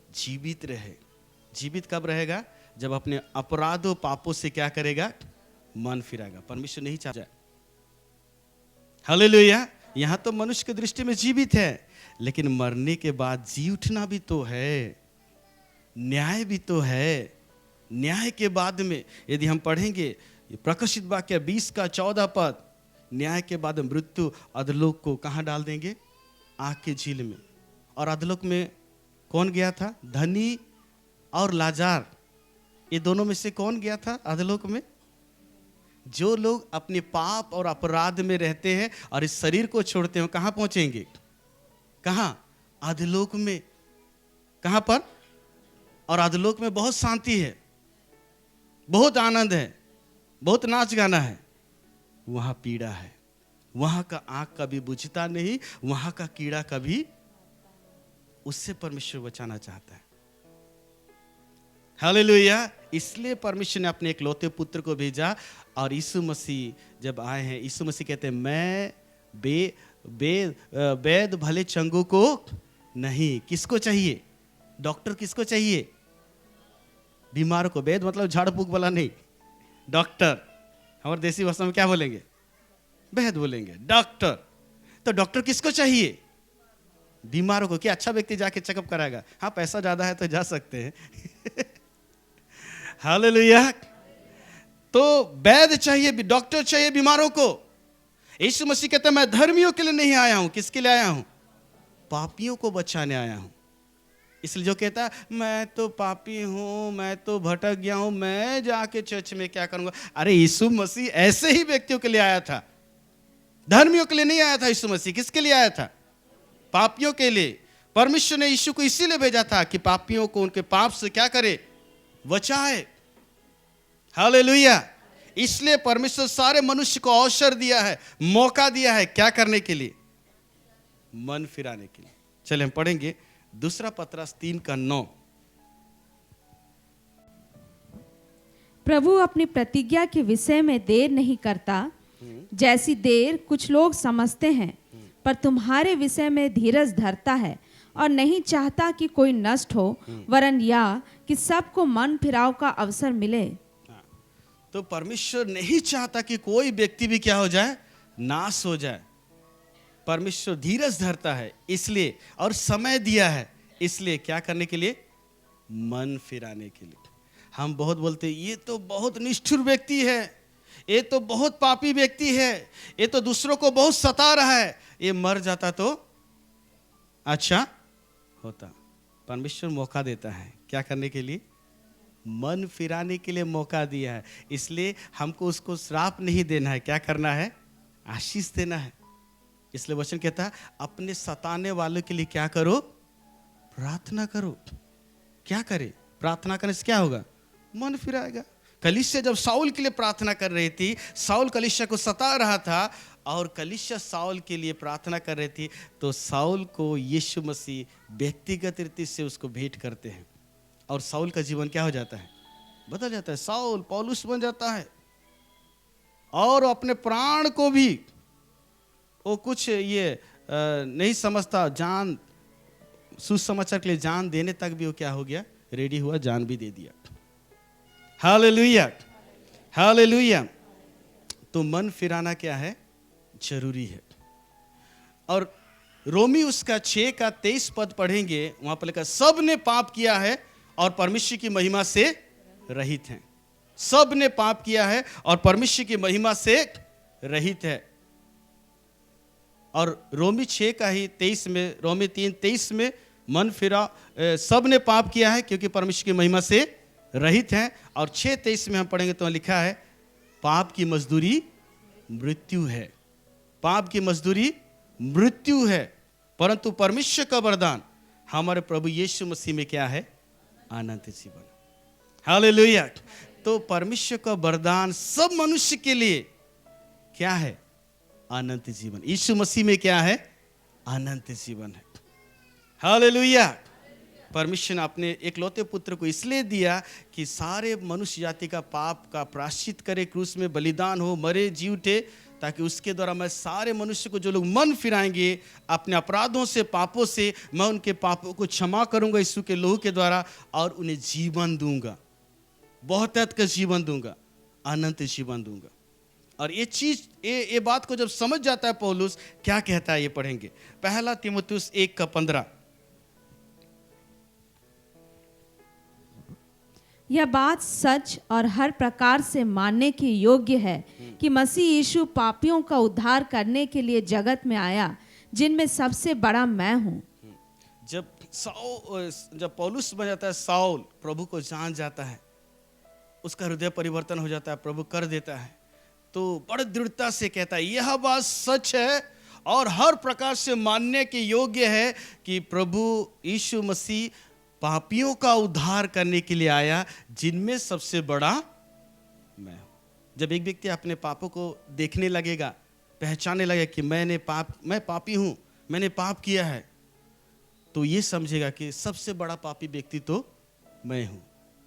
जीवित रहे। जीवित कब रहेगा? जब अपने अपराधों पापों से क्या करेगा? मन फिराएगा। परमेश्वर नहीं चाहता। हालेलुया। यहां तो मनुष्य की दृष्टि में जीवित है, लेकिन मरने के बाद जी उठना भी तो है, न्याय भी तो है। न्याय के बाद में यदि हम पढ़ेंगे प्रकाशित वाक्य 20:14, न्याय के बाद मृत्यु अधलोक को कहाँ डाल देंगे? आग के झील में। और अधलोक में कौन गया था? धनी और लाजार, ये दोनों में से कौन गया था अधलोक में? जो लोग अपने पाप और अपराध में रहते हैं और इस शरीर को छोड़ते हैं, कहाँ पहुंचेंगे? कहाँ? अधोलोक में, कहां पर? और अधोलोक में बहुत शांति है, बहुत आनंद है, बहुत नाच गाना है। वहां पीड़ा है, वहां का आग कभी बुझता नहीं, वहां का कीड़ा कभी, उससे परमेश्वर बचाना चाहता है। हालेलुया। इसलिए परमेश्वर ने अपने इकलौते पुत्र को भेजा। और यीशु मसीह जब आए हैं, यीशु मसीह कहते हैं मैं वेद भले चंगू को नहीं। किसको चाहिए? डॉक्टर किसको चाहिए? बीमार को। वेद मतलब झाड़ फूक वाला नहीं, डॉक्टर। हमारे देसी भाषा में क्या बोलेंगे? वैद बोलेंगे, डॉक्टर। तो डॉक्टर किसको चाहिए? बीमारों को। क्या अच्छा व्यक्ति जाके चेकअप कराएगा? हाँ, पैसा ज्यादा है तो जा सकते हैं। हालेलुया। तो वैद्य चाहिए, डॉक्टर चाहिए बीमारों को। यीशु मसीह कहता है मैं धर्मियों के लिए नहीं आया हूं। किसके लिए आया हूं? पापियों को बचाने आया हूं। इसलिए जो कहता है मैं तो पापी हूं, मैं तो भटक गया हूं, मैं जाके चर्च में क्या करूंगा? अरे यीशु मसीह ऐसे ही व्यक्तियों के लिए आया था, धर्मियों के लिए नहीं आया था। यीशु मसीह किसके लिए आया था? पापियों के लिए। परमेश्वर ने यीशु को इसीलिए भेजा था कि पापियों को उनके पाप से क्या करे? बचाए। हालेलुया। इसलिए परमेश्वर सारे मनुष्य को अवसर दिया है, मौका दिया है। क्या करने के लिए? मन फिराने के लिए। चलिए हम पढ़ेंगे दूसरा पतरस 3:9। प्रभु अपनी प्रतिज्ञा के विषय में देर नहीं करता, जैसी देर कुछ लोग समझते हैं, पर तुम्हारे विषय में धीरज धरता है और नहीं चाहता कि कोई नष्ट हो, वरन या कि सबको मन फिराव का अवसर मिले। तो परमेश्वर नहीं चाहता कि कोई व्यक्ति भी क्या हो जाए? नाश हो जाए। परमेश्वर धीरज धरता है इसलिए, और समय दिया है इसलिए। क्या करने के लिए? मन फिराने के लिए। हम बहुत बोलते हैं ये तो बहुत निष्ठुर व्यक्ति है, ये तो बहुत पापी व्यक्ति है, ये तो दूसरों को बहुत सता रहा है, ये मर जाता तो अच्छा होता। परमेश्वर मौका देता है क्या करने के लिए? मन फिराने के लिए मौका दिया है। इसलिए हमको उसको श्राप नहीं देना है, क्या करना है? आशीष देना है। इसलिए वचन कहता है अपने सताने वालों के लिए क्या करो? प्रार्थना करो। क्या करे? प्रार्थना करने से क्या होगा? मन फिराएगा। कलीसिया जब साउल के लिए प्रार्थना कर रही थी, साउल कलीसिया को सता रहा था और कलीसिया साउल के लिए प्रार्थना कर रही थी, तो साउल को यीशु मसीह व्यक्तिगत रीति से उसको भेंट करते हैं और साउल का जीवन क्या हो जाता है? बदल जाता है। साउल पौलुस बन जाता है और अपने प्राण को भी वो कुछ ये नहीं समझता, जान सुसमाचार के लिए जान देने तक भी वो क्या हो गया? रेडी हुआ, जान भी दे दिया। Hallelujah, hallelujah. तो मन फिराना क्या है? जरूरी है। और रोमी उसका 6:23 पढ़ेंगे, वहां पर लिखा सब ने पाप किया है और परमेश्वर की महिमा से रहित हैं। सब ने पाप किया है और परमेश्वर की महिमा से रहित है। और रोमी 6:23 में, रोमी 3:23 में मन फिरा, सब ने पाप किया है क्योंकि परमेश्वर की महिमा से रहित हैं। और 6:23 में हम पढ़ेंगे तो लिखा है पाप की मजदूरी मृत्यु है। पाप की मजदूरी मृत्यु है, परंतु परमेश्वर का वरदान हमारे प्रभु यीशु मसीह में क्या है? अनंत जीवन। हालेलुया। तो परमेश्वर का वरदान सब मनुष्य के लिए क्या है? अनंत जीवन। यीशु मसीह में क्या है? अनंत जीवन है। हालेलुया। परमेश्वर ने अपने एकलौते पुत्र को इसलिए दिया कि सारे मनुष्य जाति का पाप का प्रायश्चित करे, क्रूस में बलिदान हो, मरे जी उठे, ताकि उसके द्वारा मैं सारे मनुष्य को, जो लोग मन फिराएंगे अपने अपराधों से, पापों से, मैं उनके पापों को क्षमा करूंगा यीशु के लहू के द्वारा और उन्हें जीवन दूंगा, बहुतायत का जीवन दूंगा, अनंत जीवन दूंगा। और ये चीज, ये बात को जब समझ जाता है पौलुस, क्या कहता है ये पढ़ेंगे। 1 तीमुथियुस 1:15। यह बात सच और हर प्रकार से मानने के योग्य है कि मसीह यीशु पापियों का उद्धार करने के लिए जगत में आया, जिनमें सबसे बड़ा मैं हूँ। जब पौलुस बन जाता है साउल, प्रभु को जान जाता है, उसका हृदय परिवर्तन हो जाता है, प्रभु कर देता है, तो बड़ी दृढ़ता से कहता है यह बात सच है और हर प्रकार से मानने के योग्य है कि प्रभु यीशु मसीह पापियों का उद्धार करने के लिए आया, जिनमें सबसे बड़ा मैं हूं। जब एक व्यक्ति अपने पापों को देखने लगेगा, पहचानने लगेगा कि मैं पापी हूं, मैंने पाप किया है, तो ये समझेगा कि सबसे बड़ा पापी व्यक्ति तो मैं हूं,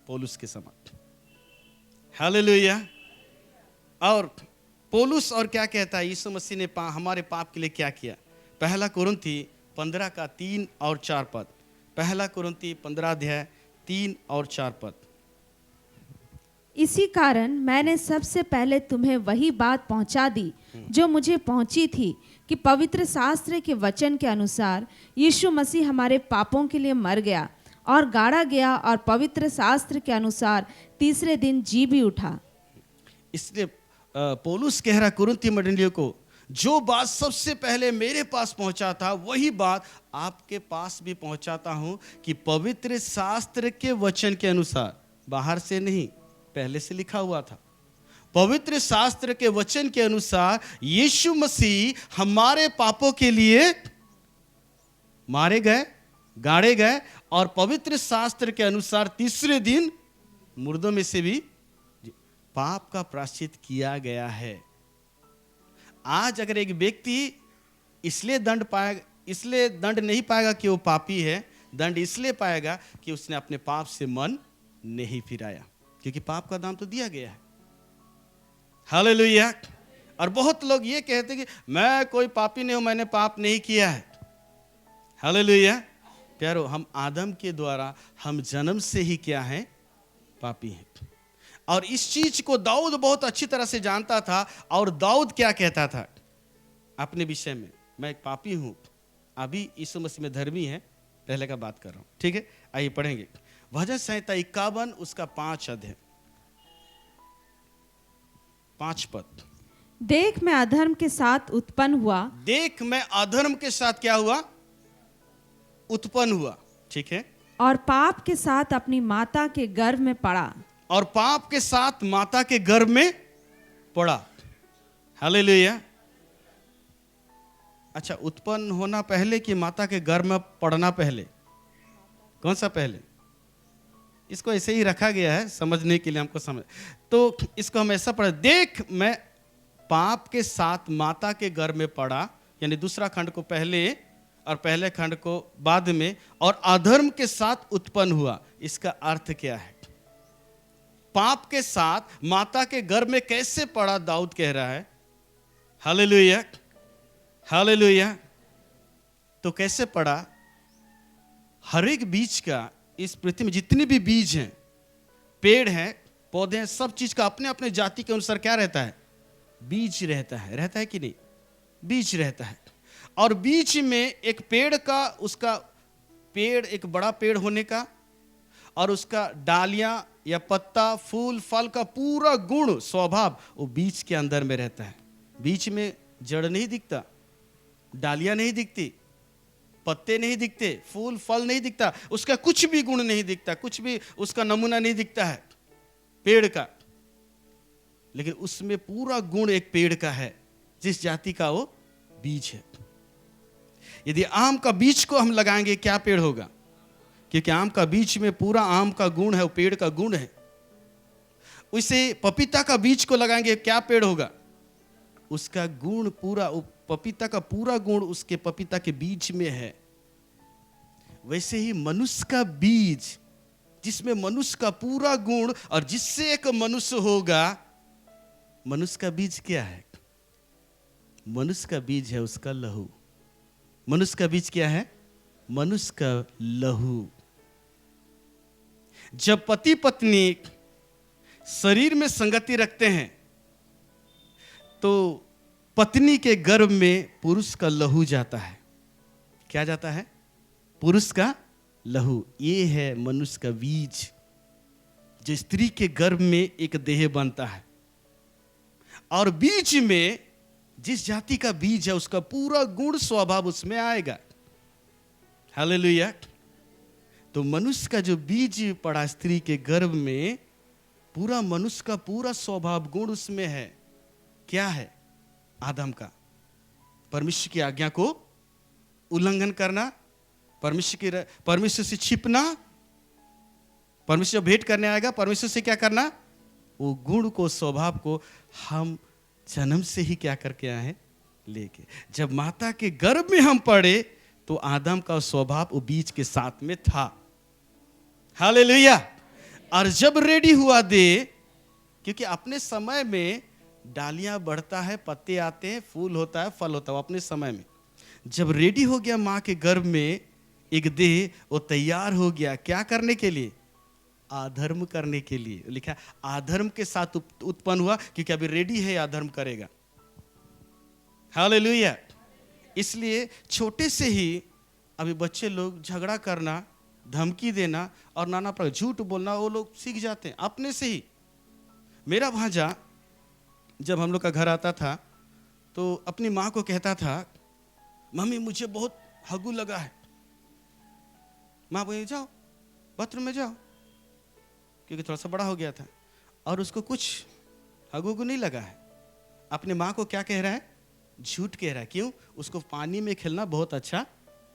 पौलुस के समान। हालेलुया। और पौलुस और क्या कहता है, यीशु मसीह ने हमारे पाप के लिए क्या किया। पहला कुरिन्थी 15 का 3 और 4 पद। पहला कुरिन्थी 15 अध्याय 3 और 4 पद। इसी कारण मैंने सबसे पहले तुम्हें वही बात पहुंचा दी जो मुझे पहुंची थी, कि पवित्र शास्त्र के वचन के अनुसार यीशु मसीह हमारे पापों के लिए मर गया और गाड़ा गया, और पवित्र शास्त्र के अनुसार तीसरे दिन जी भी उठा। इसलिए पौलुस कह रहा कुरिन्थी मंडलियों को, जो बात सबसे पहले मेरे पास पहुंचा था वही बात आपके पास भी पहुंचाता हूं, कि पवित्र शास्त्र के वचन के अनुसार, बाहर से नहीं, पहले से लिखा हुआ था, पवित्र शास्त्र के वचन के अनुसार यीशु मसीह हमारे पापों के लिए मारे गए, गाड़े गए, और पवित्र शास्त्र के अनुसार तीसरे दिन मुर्दों में से भी पाप का प्रायश्चित किया गया है। आज अगर एक व्यक्ति इसलिए दंड नहीं पाएगा कि वो पापी है, दंड इसलिए पाएगा कि उसने अपने पाप से मन नहीं फिराया, क्योंकि पाप का दाम तो दिया गया है। हालेलुया। और बहुत लोग ये कहते हैं कि मैं कोई पापी नहीं हूं, मैंने पाप नहीं किया है। हालेलुया। प्यारो, हम आदम के द्वारा हम जन्म से ही क्या हैं, पापी हैं। और इस चीज को दाऊद बहुत अच्छी तरह से जानता था। और दाऊद क्या कहता था अपने विषय में, मैं एक पापी हूं। अभी यीशु मसीह में धर्मी है, पहले का बात कर रहा हूं, ठीक है। आइए पढ़ेंगे भजन संहिता 51 उसका 5 अध्याय 5 पद। देख मैं अधर्म के साथ उत्पन्न हुआ। देख मैं अधर्म के साथ क्या हुआ, उत्पन्न हुआ, ठीक है। और पाप के साथ अपनी माता के गर्भ में पड़ा। और पाप के साथ माता के गर्भ में पड़ा। हालेलुया। अच्छा, उत्पन्न होना पहले कि माता के गर्भ में पड़ना पहले? कौन सा पहले? इसको ऐसे ही रखा गया है समझने के लिए, हमको समझ, तो इसको हम ऐसा पढ़े, देख मैं पाप के साथ माता के गर्भ में पड़ा, यानी दूसरा खंड को पहले और पहले खंड को बाद में, और अधर्म के साथ उत्पन्न हुआ। इसका अर्थ क्या है? पाप के साथ माता के गर्भ में कैसे पड़ा, दाऊद कह रहा है। Hallelujah, hallelujah. तो कैसे पड़ा? हर एक बीज का, इस पृथ्वी में जितने भी बीज हैं, पेड़ हैं, पौधे हैं, सब चीज का अपने अपने जाति के अनुसार क्या रहता है, बीज रहता है कि नहीं? बीज रहता है। और बीच में एक पेड़ का, उसका पेड़ एक बड़ा पेड़ होने का, और उसका डालियां या पत्ता, फूल, फल का पूरा गुण, स्वभाव वो बीज के अंदर में रहता है। बीच में जड़ नहीं दिखता, डालियां नहीं दिखती, पत्ते नहीं दिखते, फूल फल नहीं दिखता, उसका कुछ भी गुण नहीं दिखता, कुछ भी उसका नमूना नहीं दिखता है पेड़ का, लेकिन उसमें पूरा गुण एक पेड़ का है, जिस जाति का वो बीज है। यदि आम का बीज को हम लगाएंगे, क्या पेड़ होगा? क्योंकि आम का बीज में पूरा आम का गुण है, वो पेड़ का गुण है। उसे पपीता का बीज को लगाएंगे, क्या पेड़ होगा? उसका गुण पूरा, पपीता का पूरा गुण उसके पपीता के बीज में है। वैसे ही मनुष्य का बीज, जिसमें मनुष्य का पूरा गुण, और जिससे एक मनुष्य होगा, मनुष्य का बीज क्या है? मनुष्य का बीज है उसका लहू। मनुष्य का बीज क्या है? मनुष्य का लहू। जब पति पत्नी शरीर में संगति रखते हैं, तो पत्नी के गर्भ में पुरुष का लहू जाता है। क्या जाता है? पुरुष का लहू। ये है मनुष्य का बीज, जो स्त्री के गर्भ में एक देह बनता है। और बीज में जिस जाति का बीज है, उसका पूरा गुण स्वभाव उसमें आएगा। हालेलुया। तो मनुष्य का जो बीज पड़ा स्त्री के गर्भ में, पूरा मनुष्य का पूरा स्वभाव गुण उसमें है। क्या है? आदम का। परमेश्वर की आज्ञा को उल्लंघन करना, परमेश्वर से छिपना। परमेश्वर भेंट करने आएगा, परमेश्वर से क्या करना, वो गुण को, स्वभाव को हम जन्म से ही क्या करके आए हैं, लेके। जब माता के गर्भ में हम पड़े तो आदम का स्वभाव वो बीज के साथ में था। हालेलुया। और जब रेडी हुआ दे, क्योंकि अपने समय में डालियां बढ़ता है, पत्ते आते हैं, फूल होता है, फल होता है, अपने समय में। जब रेडी हो गया माँ के गर्भ में एक देह, वो तैयार हो गया क्या करने के लिए, अधर्म करने के लिए। लिखा है अधर्म के साथ उत्पन्न हुआ, क्योंकि अभी रेडी है, अधर्म करेगा। हालेलुया। इसलिए छोटे से ही अभी बच्चे लोग झगड़ा करना, धमकी देना और नाना प्रकार झूठ बोलना वो लोग सीख जाते हैं अपने से ही। मेरा भांजा जब हम लोग का घर आता था तो अपनी माँ को कहता था, मम्मी मुझे बहुत हगू लगा है। माँ बोली जाओ बाथरूम में जाओ, क्योंकि थोड़ा सा बड़ा हो गया था और उसको कुछ हगू नहीं लगा है। अपने माँ को क्या कह रहा है, झूठ कह रहा है। क्यों? उसको पानी में खेलना बहुत अच्छा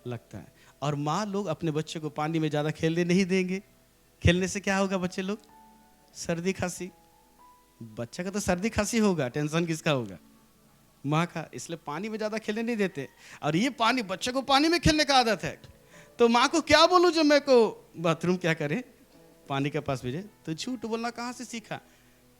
लगता है। और माँ लोग अपने बच्चे को पानी में ज़्यादा खेलने नहीं देंगे। खेलने से क्या होगा बच्चे लोग, सर्दी खांसी। बच्चा का तो सर्दी खांसी होगा, टेंशन किसका होगा, माँ का। इसलिए पानी में ज़्यादा खेलने नहीं देते। और ये पानी, बच्चे को पानी में खेलने का आदत है, तो माँ को क्या बोलूँ जो मेरे को बाथरूम क्या करे, पानी के पास भेजे। तो झूठ बोलना कहाँ से सीखा?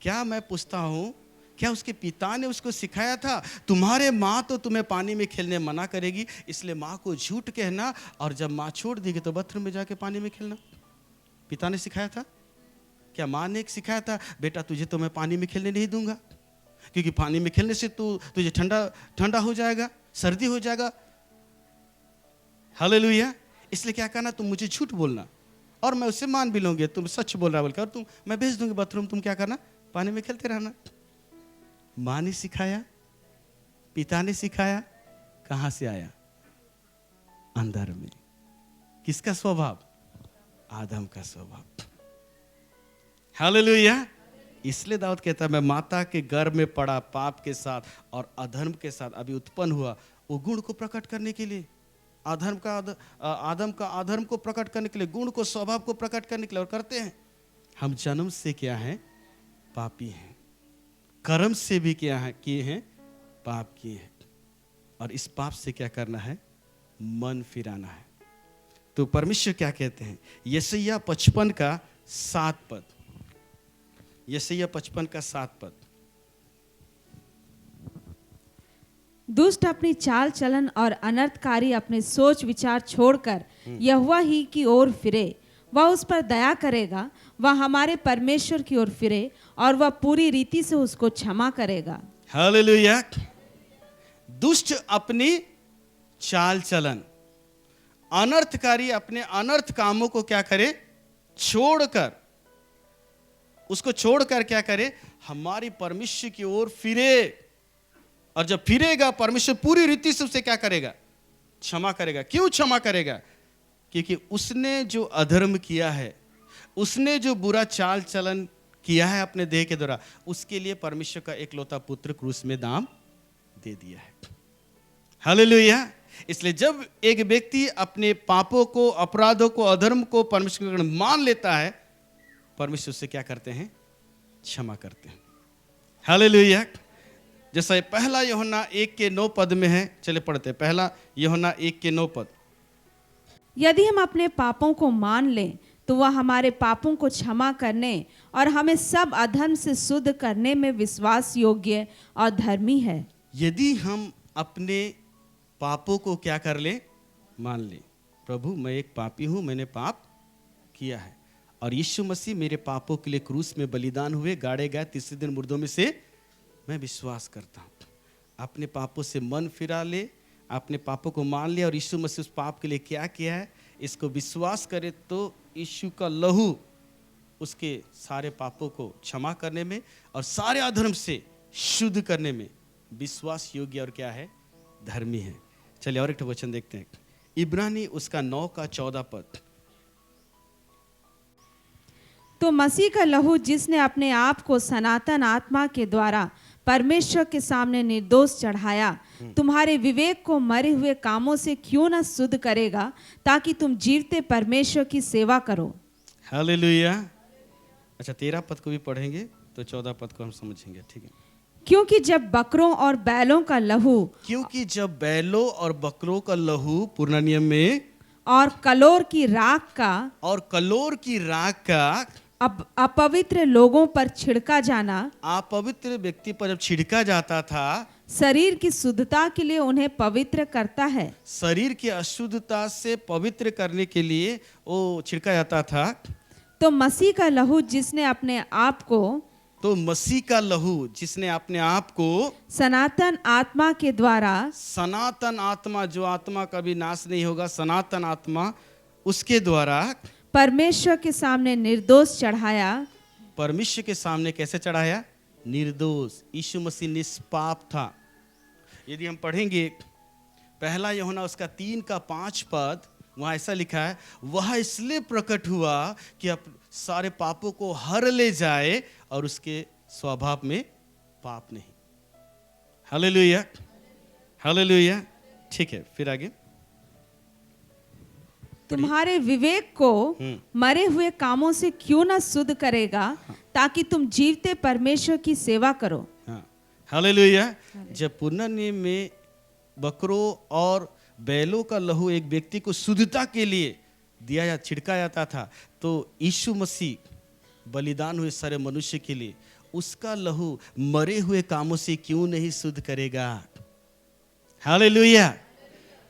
क्या मैं पूछता हूँ, क्या उसके पिता ने उसको सिखाया था? तुम्हारे माँ तो तुम्हें पानी में खेलने मना करेगी, इसलिए माँ को झूठ कहना, और जब माँ छोड़ देगी तो बाथरूम में जाके पानी में खेलना। पिता ने सिखाया था क्या? माँ ने सिखाया था, बेटा तुझे तो मैं पानी में खेलने नहीं दूंगा, क्योंकि पानी में खेलने से तुझे ठंडा हो जाएगा, सर्दी हो जाएगा। हालेलुया। इसलिए क्या करना, तुम मुझे झूठ बोलना और मैं उससे मान भी लूंगी, तुम सच बोल रहा बोलकर, और मैं भेज दूंगी बाथरूम, तुम क्या करना, पानी में खेलते रहना। माँ ने सिखाया, पिता ने सिखाया, कहां से आया? अंदर में। किसका स्वभाव? आदम का स्वभाव। हालेलुया। इसलिए दाऊद कहता है, मैं माता के गर्भ में पड़ा पाप के साथ और अधर्म के साथ अभी उत्पन्न हुआ, वो गुण को प्रकट करने के लिए, आदम का अधर्म को प्रकट करने के लिए, गुण को, स्वभाव को प्रकट करने के लिए। और करते हैं हम जन्म से क्या है, पापी हैं। कर्म से भी क्या है, किए हैं, पाप किए हैं। और इस पाप से क्या करना है, मन फिराना है। तो परमेश्वर क्या कहते हैं, यशायाह 55 का 7 पद, यशायाह 55 का 7 पद। दुष्ट अपनी चाल चलन और अनर्थकारी अपने सोच विचार छोड़कर यहोवा ही की ओर फिरे, वह उस पर दया करेगा। वह हमारे परमेश्वर की ओर फिरे और वह पूरी रीति से उसको क्षमा करेगा। हालेलुया। दुष्ट अपनी चाल चलन, अनर्थकारी अपने अनर्थ कामों को क्या करे, छोड़कर, उसको छोड़कर क्या करे, हमारी परमेश्वर की ओर फिरे। और जब फिरेगा परमेश्वर पूरी रीति से उसे क्या करेगा, क्षमा करेगा। क्यों क्षमा करेगा? क्योंकि उसने जो अधर्म किया है, उसने जो बुरा चाल चलन किया है अपने देह के द्वारा, उसके लिए परमेश्वर का एकलौता पुत्र क्रूस में दाम दे दिया है। हालेलुया। इसलिए जब एक व्यक्ति अपने पापों को, अपराधों को, अधर्म को परमेश्वर का मान लेता है, परमेश्वर से क्या करते हैं, क्षमा करते हैं। हालेलुया। जैसा पहला यूहन्ना 1 के 9 पद में है, चले पढ़ते हैं। पहला यूहन्ना 1 के 9 पद। यदि हम अपने पापों को मान लें तो वह हमारे पापों को क्षमा करने और हमें सब अधर्म से शुद्ध करने में विश्वास योग्य और धर्मी है। यदि हम अपने पापों को क्या कर ले, मान ले, प्रभु मैं एक पापी हूं, मैंने पाप किया है और यीशु मसीह मेरे पापों के लिए क्रूस में बलिदान हुए, गाड़े गए, तीसरे दिन मुर्दों में से मैं विश्वास करता हूं। अपने पापों से मन फिरा ले, अपने पापों को मान लिया और यीशु मसीह उस पाप के लिए क्या किया है, इसको विश्वास करे तो यीशु का लहू उसके सारे पापों को क्षमा करने में और सारे अधर्म से शुद्ध करने में विश्वास योग्य और क्या है, धर्मी है। चलिए और एक वचन देखते हैं, इब्रानी उसका 9 का 14 पद। तो मसीह का लहू जिसने अपने आप को सनातन आत्मा के द्वारा परमेश्वर के सामने निर्दोष चढ़ाया, तुम्हारे विवेक को मरे हुए कामों से क्यों न शुद्ध करेगा, ताकि तुम जीवते परमेश्वर की सेवा करो। हालेलुया। अच्छा 13 पद को भी पढ़ेंगे तो 14 पद को हम समझेंगे, ठीक है। क्योंकि जब बकरों और बैलों का लहू क्योंकि जब बैलों और बकरों का लहू पूर्ण नियम में और कलोर की राख का और कलोर की राख का अपवित्र लोगों पर छिड़का जाना अपवित्र व्यक्ति पर जब छिड़का जाता था, शरीर की शुद्धता के लिए उन्हें पवित्र करता है। शरीर की अशुद्धता से पवित्र करने के लिए वो छिड़का जाता था। तो मसीह का लहू जिसने अपने आप को तो मसीह का लहू जिसने अपने आप को सनातन आत्मा के द्वारा सनातन आत्मा, जो आत्मा कभी नाश नहीं होगा, सनातन आत्मा, उसके द्वारा परमेश्वर के सामने निर्दोष चढ़ाया। परमेश्वर के सामने कैसे चढ़ाया? निर्दोष। यीशु मसीह निष्पाप था। यदि हम पढ़ेंगे पहला यूहन्ना उसका 3 का 5 पद, वहाँ ऐसा लिखा है, वह इसलिए प्रकट हुआ कि अब सारे पापों को हर ले जाए और उसके स्वभाव में पाप नहीं। Hallelujah, hallelujah. ठीक है, फिर आगे। तुम्हारे विवेक को मरे हुए कामों से क्यों न शुद्ध करेगा, ताकि तुम जीवते परमेश्वर की सेवा करो। हाँ, हालेलुया। जब पुनः नियम में बकरों और बैलों का लहू एक व्यक्ति को शुद्धता के लिए दिया या छिड़का जाता था, तो यीशु मसीह बलिदान हुए सारे मनुष्य के लिए, उसका लहू मरे हुए कामों से क्यों नहीं शुद्ध करेगा। हालेलुया।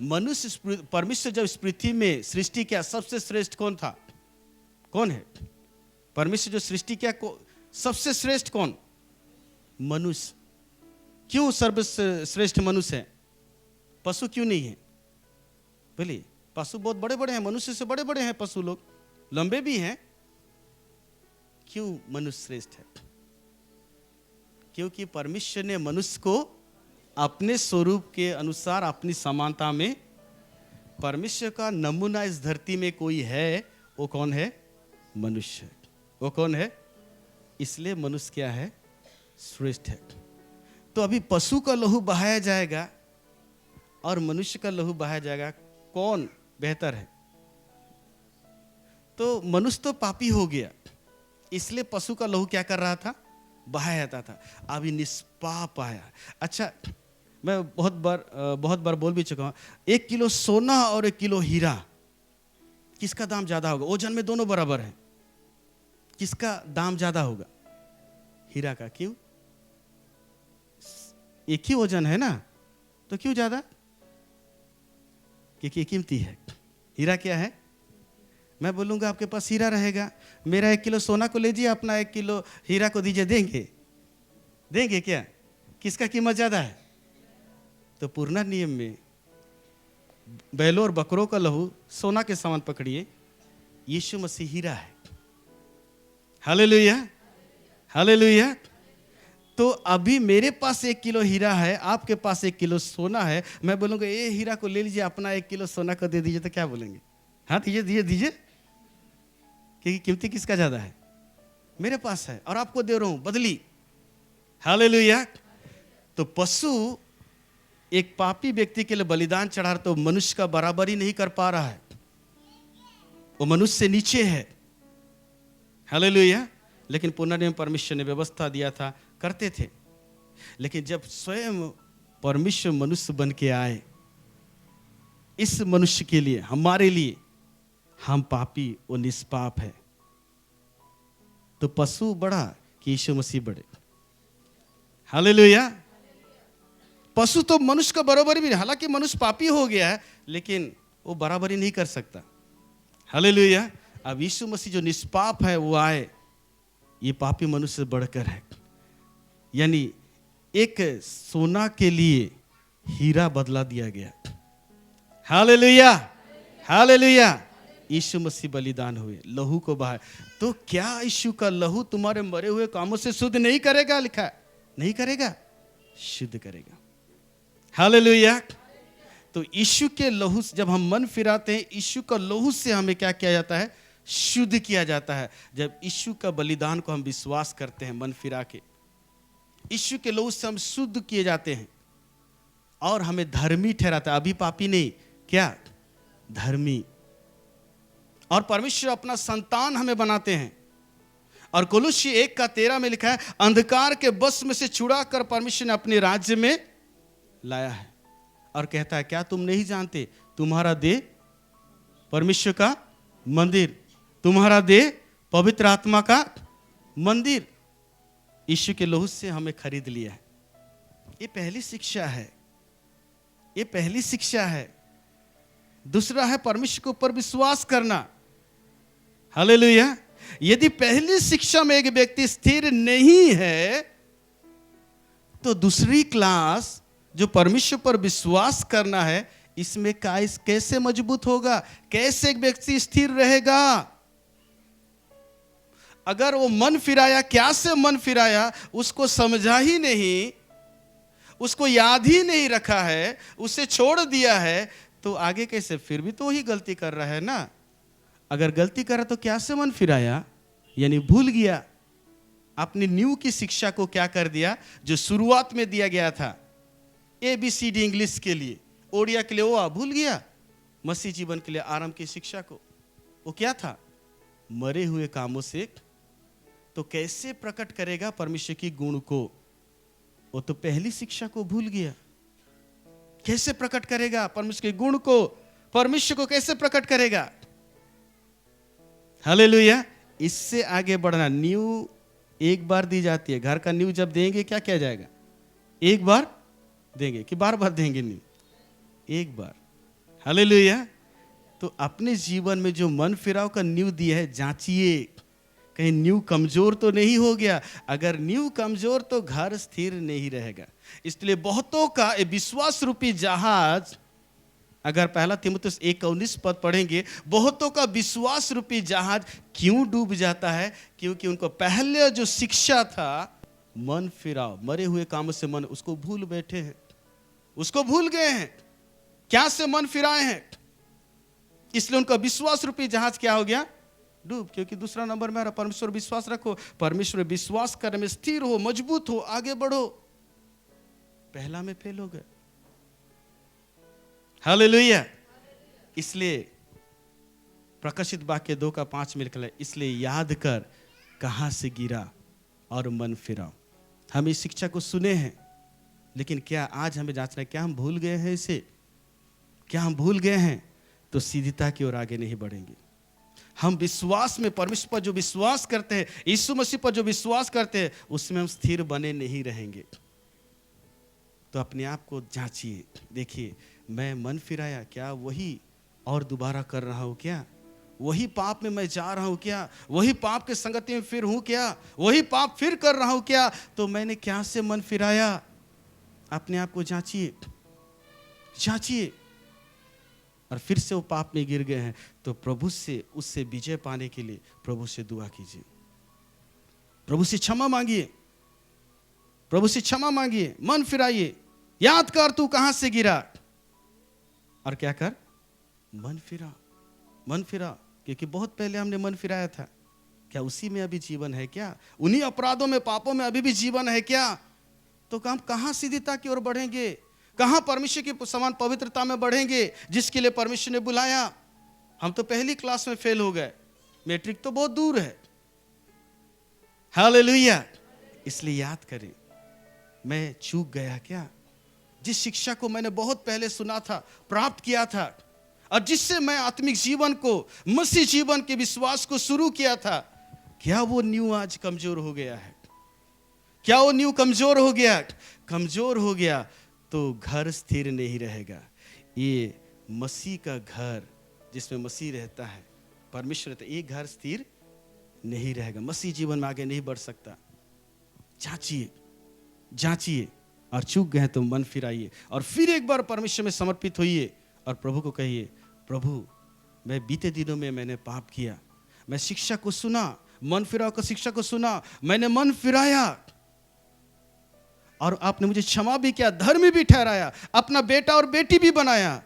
मनुष्य, परमेश्वर जब इस पृथ्वी में सृष्टि किया, सबसे श्रेष्ठ कौन था? कौन है? परमेश्वर जो सृष्टि किया, सबसे श्रेष्ठ कौन? मनुष्य। क्यों सर्वश्रेष्ठ मनुष्य है? पशु क्यों नहीं है? बोलिए, पशु बहुत बड़े बड़े हैं, मनुष्य से बड़े बड़े हैं पशु लोग, लंबे भी हैं। क्यों मनुष्य श्रेष्ठ है? क्योंकि परमेश्वर ने मनुष्य को अपने स्वरूप के अनुसार, अपनी समानता में, परमेश्वर का नमूना इस धरती में कोई है, वो कौन है? मनुष्य। वो कौन है? इसलिए मनुष्य क्या है? श्रेष्ठ है। तो अभी पशु का लहू बहाया जाएगा और मनुष्य का लहू बहाया जाएगा, कौन बेहतर है? तो मनुष्य तो पापी हो गया, इसलिए पशु का लहू क्या कर रहा था? बहाया जाता था। अभी निष्पाप आया। अच्छा, मैं बहुत बार बोल भी चुका हूँ, 1 किलो सोना और 1 किलो हीरा, किसका दाम ज्यादा होगा? ओजन में दोनों बराबर है, किसका दाम ज्यादा होगा? हीरा का। क्यों? एक ही ओजन है ना, तो क्यों ज्यादा? क्योंकि कीमती है। हीरा क्या है? मैं बोलूंगा आपके पास हीरा रहेगा, मेरा 1 किलो सोना को लीजिए, अपना 1 किलो हीरा को दीजिए, देंगे? देंगे क्या? किसका कीमत ज्यादा है? तो पूर्ण नियम में बैलों और बकरों का लहू सोना के समान पकड़िए, यीशु मसीह हीरा है। Hallelujah, hallelujah. तो अभी मेरे पास 1 किलो हीरा है, आपके पास 1 किलो सोना है, मैं बोलूंगा ये हीरा को ले लीजिए, अपना 1 किलो सोना को दे दीजिए, तो क्या बोलेंगे? हाँ दीजिए दीजिए दीजिए, क्योंकि कीमती किसका ज्यादा है? मेरे पास है और आपको दे रहा हूं बदली। हालेलुया। तो पशु एक पापी व्यक्ति के लिए बलिदान चढ़ा रहा, तो मनुष्य का बराबरी नहीं कर पा रहा है, वो मनुष्य से नीचे है। हालेलुया। लेकिन पुनः परमेश्वर ने व्यवस्था दिया था, करते थे। लेकिन जब स्वयं परमेश्वर मनुष्य बन के आए, इस मनुष्य के लिए, हमारे लिए, हम पापी, वो निष्पाप है, तो पशु बड़ा कि यीशु मसीह बड़े? हालेलुया। पशु तो मनुष्य का बराबरी भी, हालांकि मनुष्य पापी हो गया है, लेकिन वो बराबरी नहीं कर सकता। हालेलुया। अब यीशु मसीह जो निष्पाप है वो आए, ये पापी मनुष्य से बढ़कर है। यानी एक सोना के लिए हीरा बदला दिया गया। Hallelujah, hallelujah. यीशु मसीह बलिदान हुए, लहू को बहाया। तो क्या यीशु का लहू तुम्हारे मरे हुए कामों से शुद्ध नहीं करेगा? लिखा है नहीं करेगा, शुद्ध करेगा। हालेलुया। तो यीशु के लहू से जब हम मन फिराते हैं, यीशु का लहू से हमें क्या किया जाता है? शुद्ध किया जाता है। जब यीशु का बलिदान को हम विश्वास करते हैं मन फिरा के, यीशु के लहू से हम शुद्ध किए जाते हैं और हमें धर्मी ठहराता है। अभी पापी नहीं, क्या? धर्मी। और परमेश्वर अपना संतान हमें बनाते हैं। और कोलोसी 1:13 में लिखा है, अंधकार के बस में से छुड़ाकर परमेश्वर ने अपने राज्य में लाया है। और कहता है, क्या तुम नहीं जानते तुम्हारा देह परमेश्वर का मंदिर, तुम्हारा देह पवित्र आत्मा का मंदिर यीशु के लहू से हमें खरीद लिया है। ये पहली शिक्षा है, ये पहली शिक्षा है। दूसरा है परमेश्वर के ऊपर विश्वास करना। हालेलुया। यदि पहली शिक्षा में एक व्यक्ति स्थिर नहीं है तो दूसरी क्लास जो परमेश्वर पर विश्वास करना है, इसमें कैसे मजबूत होगा? कैसे एक व्यक्ति स्थिर रहेगा? अगर वो मन फिराया, क्या से मन फिराया, उसको समझा ही नहीं, उसको याद ही नहीं रखा है, उसे छोड़ दिया है, तो आगे कैसे? फिर भी तो वही गलती कर रहा है ना। अगर गलती कर रहा तो क्या से मन फिराया? यानी भूल गया। अपनी न्यू की शिक्षा को क्या कर दिया? जो शुरुआत में दिया गया था ABCD इंग्लिश के लिए, ओडिया के लिए वो भूल गया। मसीह जीवन के लिए आरंभ की शिक्षा को, वो क्या था? मरे हुए कामों से तो कैसे प्रकट करेगा परमेश्वर की गुण को? वो तो पहली शिक्षा को भूल गया। कैसे प्रकट करेगा परमेश्वर के गुण को? परमेश्वर को कैसे प्रकट करेगा? हालेलुया। इससे आगे बढ़ना। न्यू एक बार दी जाती है। घर का न्यू जब देंगे क्या किया जाएगा? एक बार देंगे कि बार बार देंगे? न्यू एक बार। हालेलुया। तो अपने जीवन में जो मन फिराव का न्यू दिया है, जांचिए कहीं न्यू कमजोर तो नहीं हो गया। अगर न्यू कमजोर तो घर स्थिर नहीं रहेगा। इसलिए बहुतों का विश्वास रूपी जहाज, अगर 1 तीमुथियुस 1:19 पद पढ़ेंगे, बहुतों का विश्वास रूपी जहाज क्यों डूब जाता है? क्योंकि उनको पहले जो शिक्षा था, मन फिराओ, मरे हुए कामों से मन, उसको भूल बैठे हैं, उसको भूल गए हैं। क्या से मन फिराए हैं? इसलिए उनका विश्वास रूपी जहाज क्या हो गया? डूब। क्योंकि दूसरा नंबर में परमेश्वर विश्वास रखो, परमेश्वर विश्वास करने में स्थिर हो, मजबूत हो, आगे बढ़ो। पहला में फेल हो गए। हालेलुया। इसलिए प्रकाशित वाक्य 2:5 में लिखा है, इसलिए याद कर कहां से गिरा और मन फिराओ। हम इस शिक्षा को सुने हैं, लेकिन क्या आज हमें जांचना है, क्या हम भूल गए हैं इसे? क्या हम भूल गए हैं? तो सीधीता की ओर आगे नहीं बढ़ेंगे। हम विश्वास में परमेश्वर पर जो विश्वास करते हैं, यीशु मसीह पर जो विश्वास करते हैं, उसमें हम स्थिर बने नहीं रहेंगे। तो अपने आप को जांचिए, देखिए मैं मन फिराया, क्या वही और दोबारा कर रहा हूं? क्या वही पाप में मैं जा रहा हूं? क्या वही पाप के संगति में फिर हूं? क्या वही पाप फिर कर रहा हूं? क्या तो मैंने क्या से मन फिराया? अपने आप को जांचिए, जांचिए। और फिर से वो पाप में गिर गए हैं तो प्रभु से उससे विजय पाने के लिए प्रभु से दुआ कीजिए, प्रभु से क्षमा मांगिए, प्रभु से क्षमा मांगिए, मन फिराइए, याद कर तू कहां से गिरा और क्या कर? मन फिरा, मन फिरा। क्योंकि बहुत पहले हमने मन फिराया था। क्या उसी में अभी जीवन है? क्या उन्हीं अपराधों में, पापों में अभी भी जीवन है? क्या तो हम कहां सीधीता की ओर बढ़ेंगे? कहां परमेश्वर की समान पवित्रता में बढ़ेंगे जिसके लिए परमेश्वर ने बुलाया? हम तो पहली क्लास में फेल हो गए, मैट्रिक तो बहुत दूर है। हालेलुया। इसलिए याद करें, मैं चूक गया क्या? जिस शिक्षा को मैंने बहुत पहले सुना था, प्राप्त किया था, और जिससे मैं आत्मिक जीवन को, मसीह जीवन के विश्वास को शुरू किया था, क्या वो न्यू आज कमजोर हो गया है? क्या वो न्यू कमजोर हो गया? कमजोर हो गया तो घर स्थिर नहीं रहेगा। ये मसीह का घर जिसमें मसीह रहता है, परमेश्वर रहता है, ये घर स्थिर नहीं रहेगा। मसीह जीवन में आगे नहीं बढ़ सकता। जांचिए, जांचिए, और चूक गए तो मन फिराइए और फिर एक बार परमेश्वर में समर्पित होइए और प्रभु को कहिए, प्रभु मैं बीते दिनों में मैंने पाप किया, मैं शिक्षा को सुना, मन फिराओ का शिक्षा को सुना, मैंने मन फिराया और आपने मुझे क्षमा भी किया, धर्मी भी ठहराया, अपना बेटा और बेटी भी बनाया,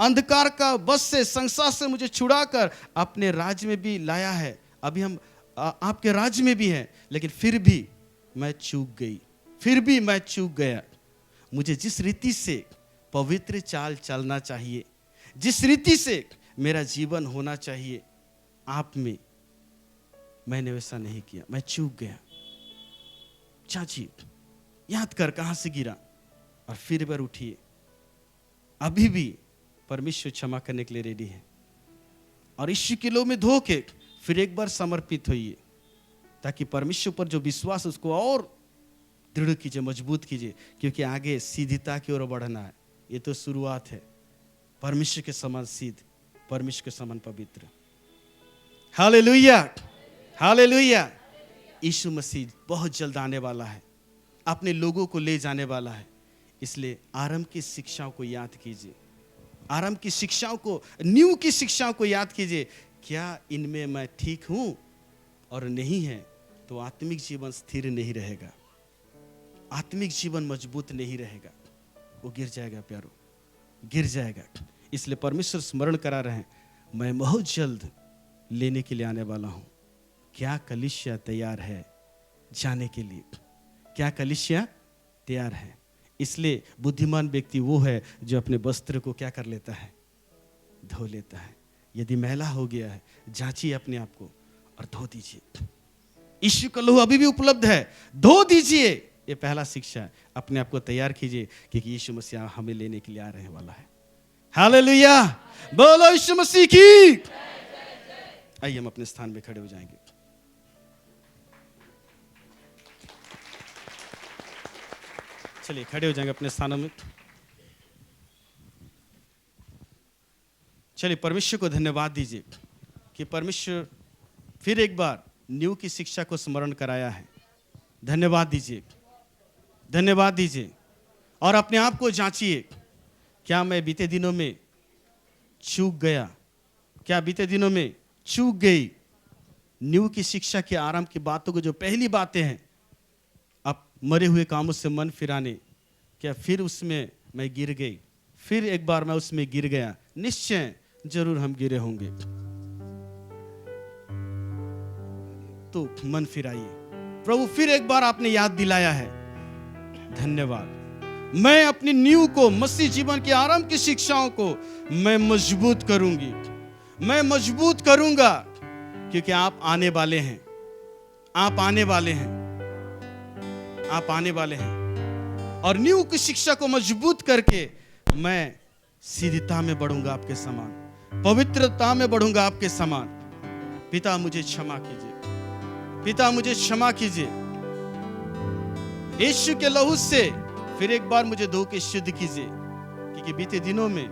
अंधकार का बस से, संसार से मुझे छुड़ाकर अपने राज्य में भी लाया है। अभी हम आपके राज्य में भी हैं, लेकिन फिर भी मैं चूक गई, फिर भी मैं चूक गया। मुझे जिस रीति से पवित्र चाल चलना चाहिए, जिस रीति से मेरा जीवन होना चाहिए आप में, मैंने वैसा नहीं किया, मैं चूक गया। चाची याद कर कहां से गिरा और फिर बार उठिए। अभी भी परमेश्वर क्षमा करने के लिए रेडी है। और यीशु के लहू में धो के फिर एक बार समर्पित होइए, ताकि परमेश्वर पर जो विश्वास उसको और दृढ़ कीजिए, मजबूत कीजिए, क्योंकि आगे सीधता की ओर बढ़ना है। ये तो शुरुआत है। परमेश्वर के समान सीध, परमेश्वर के समान पवित्र। Hallelujah, hallelujah. यीशु मसीह बहुत जल्द आने वाला है, अपने लोगों को ले जाने वाला है। इसलिए आरंभ की शिक्षाओं को याद कीजिए, आरंभ की शिक्षाओं को, न्यू की शिक्षाओं को याद कीजिए। क्या इनमें मैं ठीक हूं? और नहीं है तो आत्मिक जीवन स्थिर नहीं रहेगा, आत्मिक जीवन मजबूत नहीं रहेगा, वो गिर जाएगा प्यारो, गिर जाएगा। इसलिए परमेश्वर स्मरण करा रहे हैं, मैं बहुत जल्द लेने के लिए आने वाला हूं। क्या कलीसिया तैयार है जाने के लिए? क्या कलीसिया तैयार है? इसलिए बुद्धिमान व्यक्ति वो है जो अपने वस्त्र को क्या कर लेता है? धो लेता है। यदि मैला हो गया है, जांचिए अपने आप को और धो दीजिए। यीशु का लहू अभी भी उपलब्ध है, धो दीजिए। ये पहला शिक्षा है। अपने आप को तैयार कीजिए, क्योंकि यीशु मसीह हमें लेने के लिए आ रहे वाला है। हालेलुया, बोलो यीशु मसीह की। आइए हम अपने स्थान में खड़े हो जाएंगे। चलिए खड़े हो जाएंगे अपने स्थानों में। चलिए परमेश्वर को धन्यवाद दीजिए कि परमेश्वर फिर एक बार न्यू की शिक्षा को स्मरण कराया है। धन्यवाद दीजिए, धन्यवाद दीजिए। और अपने आप को जांचिए, क्या मैं बीते दिनों में चूक गया? क्या बीते दिनों में चूक गई? न्यू की शिक्षा के आरंभ की बातों को, जो पहली बातें हैं, अब मरे हुए कामों से मन फिराने, क्या फिर उसमें मैं गिर गई? फिर एक बार मैं उसमें गिर गया। निश्चय जरूर हम गिरे होंगे। तो मन फिराइए। प्रभु फिर एक बार आपने याद दिलाया है, धन्यवाद। मैं अपनी नींव को, मसीह जीवन के आरंभ की शिक्षाओं को मैं मजबूत करूंगी, मैं मजबूत करूंगा, क्योंकि आप आने वाले हैं, आप आने वाले हैं, आप आने वाले हैं। और नींव की शिक्षा को मजबूत करके मैं सीधता में बढ़ूंगा आपके समान, पवित्रता में बढ़ूंगा आपके समान। पिता मुझे क्षमा कीजिए, पिता मुझे क्षमा कीजिए। यीशु के लहू से फिर एक बार मुझे धो के शुद्ध कीजिए, क्योंकि बीते दिनों में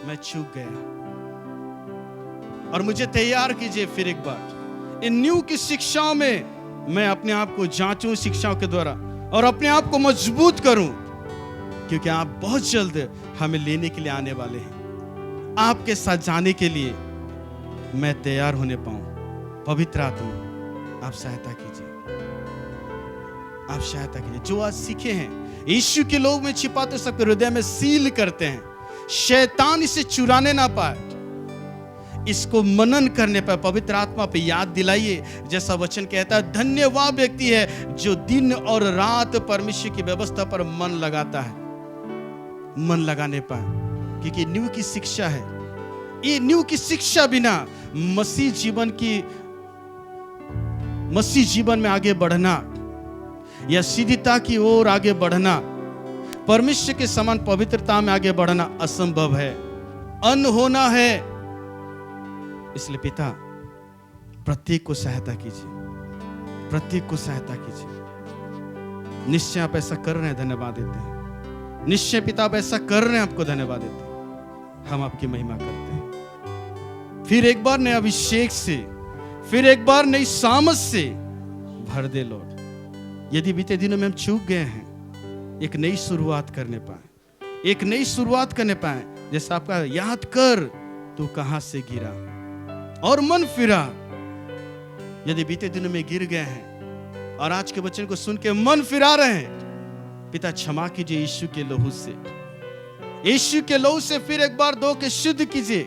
मैं चूक गया। और मुझे तैयार कीजिए फिर एक बार इन न्यू की शिक्षाओं में मैं अपने आप को जांचूं शिक्षाओं के द्वारा, और अपने आप को मजबूत करूं, क्योंकि आप बहुत जल्द हमें लेने के लिए आने वाले हैं। आपके साथ जाने के लिए मैं तैयार होने पाऊं। पवित्र आत्मा आप सहायता कीजिए, आप सहायता कीजिए। जो आज सीखे हैं, यीशु के लोग में छिपाते सबके हृदय में सील करते हैं, शैतान इसे चुराने ना पाए, इसको मनन करने पर पवित्र आत्मा पे याद दिलाइए। जैसा वचन कहता है, धन्य वह व्यक्ति है जो दिन और रात परमेश्वर की व्यवस्था पर मन लगाता है। मन लगाने पर, क्योंकि न्यू की शिक्षा है। ये न्यू की शिक्षा बिना मसीह जीवन में आगे बढ़ना या सीधता की ओर आगे बढ़ना, परमेश्वर के समान पवित्रता में आगे बढ़ना असंभव है, अनहोना है। इसलिए पिता प्रत्येक को सहायता कीजिए, प्रत्येक को सहायता कीजिए। निश्चय आप ऐसा कर रहे हैं, धन्यवाद देते हैं। निश्चय पिता आप ऐसा कर रहे हैं, आपको धन्यवाद देते हैं। हम आपकी महिमा करते हैं। फिर एक बार नए अभिषेक से, फिर एक बार नई सामर्थ से भर दे लॉर्ड। यदि बीते दिनों में हम चूक गए हैं, एक नई शुरुआत करने पाए, एक नई शुरुआत करने पाए। जैसे आपका याद कर तू कहां से गिरा और मन फिरा। यदि बीते दिनों में गिर गए हैं और आज के वचन को सुन के मन फिरा रहे हैं, पिता क्षमा कीजिए यीशु के लहू से, यीशु के लहू से फिर एक बार धो के शुद्ध कीजिए,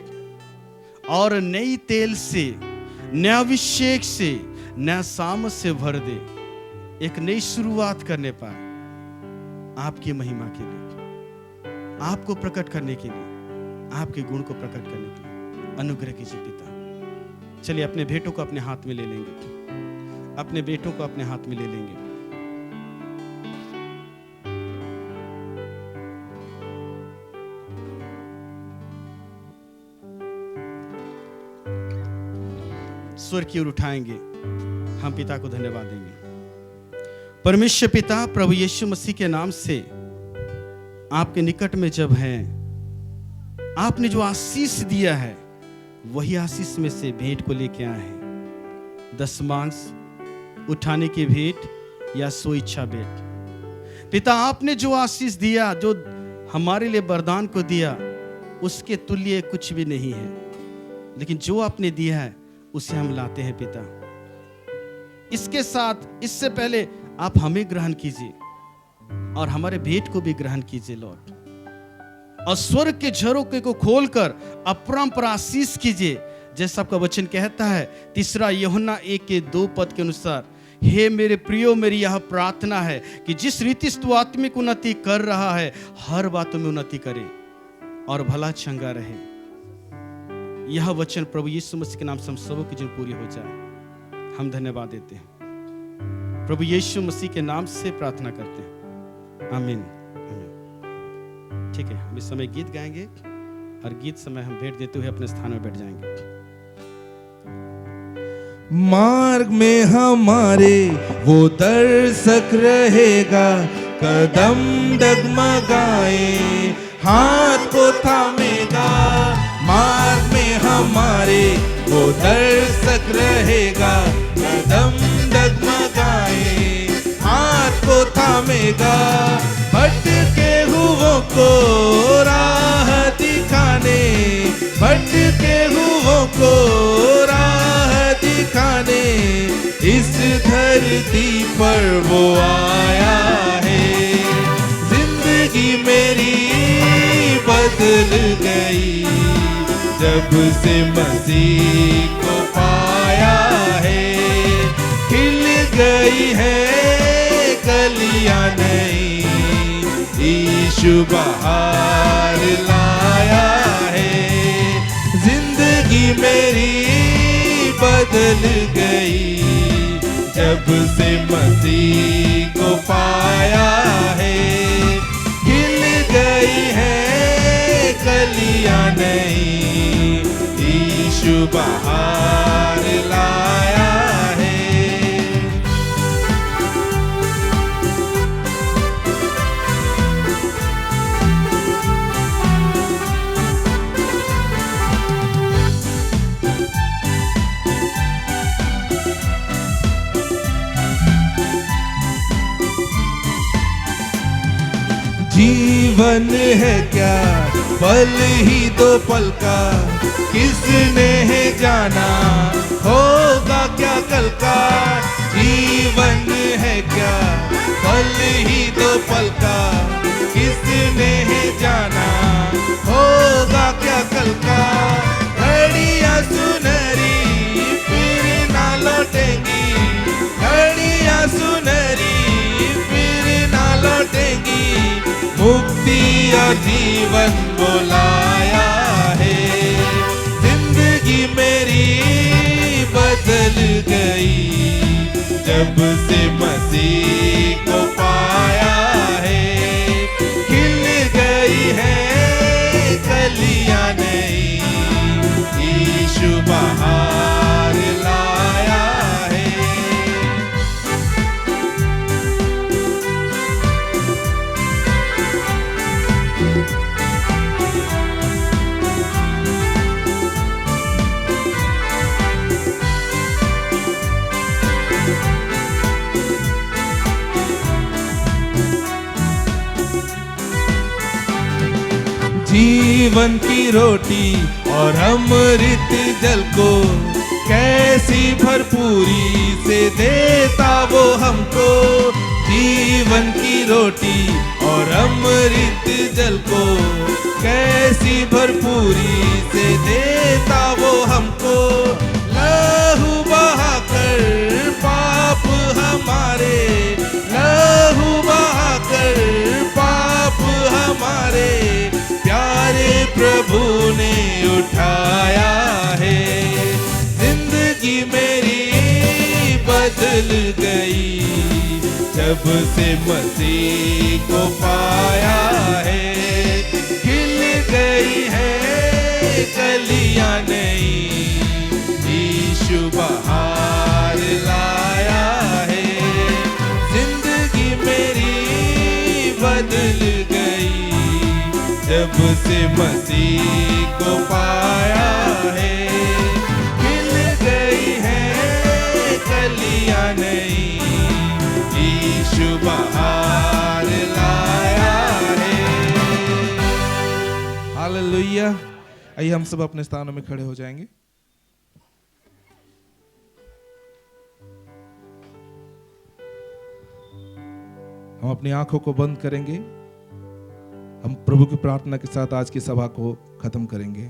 और नई तेल से, नया अभिषेक से, नया सामर्थ से भर दे। एक नई शुरुआत करने पाए, आपकी महिमा के लिए, आपको प्रकट करने के लिए, आपके गुण को प्रकट करने के लिए अनुग्रह कीजिए पिता। चलिए अपने बेटों को अपने हाथ में ले लेंगे, अपने बेटों को अपने हाथ में ले लेंगे। स्वर की ओर उठाएंगे, हम पिता को धन्यवाद देंगे। परमेश्वर पिता, प्रभु यीशु मसीह के नाम से आपके निकट में जब हैं, आपने जो आशीष दिया है वही आशीष में से भेंट को लेके आए हैं। दशमांश, उठाने की भेंट या सो इच्छा भेंट। पिता, आपने जो आशीष दिया, जो हमारे लिए वरदान को दिया, उसके तुल्य कुछ भी नहीं है, लेकिन जो आपने दिया है उसे हम लाते हैं पिता। इसके साथ, इससे पहले आप हमें ग्रहण कीजिए और हमारे भेंट को भी ग्रहण कीजिए लॉर्ड, और स्वर्ग के झरोखे को खोलकर अपरंपार आशीष कीजिए, जैसा आपका वचन कहता है 3 यूहन्ना 1:2 पद के अनुसार, हे मेरे प्रियो, मेरी यह प्रार्थना है कि जिस रीति से तू आत्मिक उन्नति कर रहा है, हर बातों में उन्नति करे और भला चंगा रहे। यह वचन प्रभु यीशु मसीह के नाम से हम सबों की जीवन पूरी हो जाए, हम धन्यवाद देते हैं। प्रभु यीशु मसीह के नाम से प्रार्थना करते हैं, आमीन। आमीन। ठीक है, हम इस समय गीत गाएंगे और गीत समय हम भेंट देते हुए अपने स्थान में बैठ जाएंगे। मार्ग में हमारे वो दर्शक रहेगा, कदम डगमगाए हाथ को थामेगा। मार्ग में हमारे वो दर्शक रहेगा, कदम डगमगाए हाथ को थामेगा। भटके हुओं को राह दिखाने, भटके हुओं को राह दिखाने, इस धरती पर वो आया है। जिंदगी मेरी बदल गई जब से मसीह को पाया है। खिल गई है कलियां नई, यीशु बाहर लाया है। जिंदगी मेरी बदल गई जब से मसीह को पाया है। खिल गई है कलियां नई, यीशु बाहर लाया है। जीवन है क्या पल ही 2 पल का, किसने है जाना होगा क्या कल का। जीवन है क्या पल ही 2 पल का, किसने है जाना होगा क्या कल का। घड़ियां सुनहरी फिर ना लौटेंगी, घड़ियां सुनहरी फिर ना लौटेंगी। मुक्ति और जीवन बुलाया है। जिंदगी मेरी बदल गई जब से मसीह को पाया है। खिल गई है कलियां नई, यीशु बाहर लाया है। जीवन की रोटी और अमृत जल को कैसी भरपूरी से देता वो हमको। जीवन की रोटी और अमृत जल को कैसी भरपूरी से देता वो हमको। लहू बहाकर पाप हमारे, लहू बहाकर गई जब से मसीह को पाया है। खिल गई है कलियां नई, यीशु बहार लाया है। जिंदगी मेरी बदल गई जब से मसीह को पाया है। खिल गई है कलियां नई, यीशु बहार लाया है। हालेलुया। आइए हम सब अपने स्थानों में खड़े हो जाएंगे। हम अपनी आंखों को बंद करेंगे। हम प्रभु की प्रार्थना के साथ आज की सभा को खत्म करेंगे।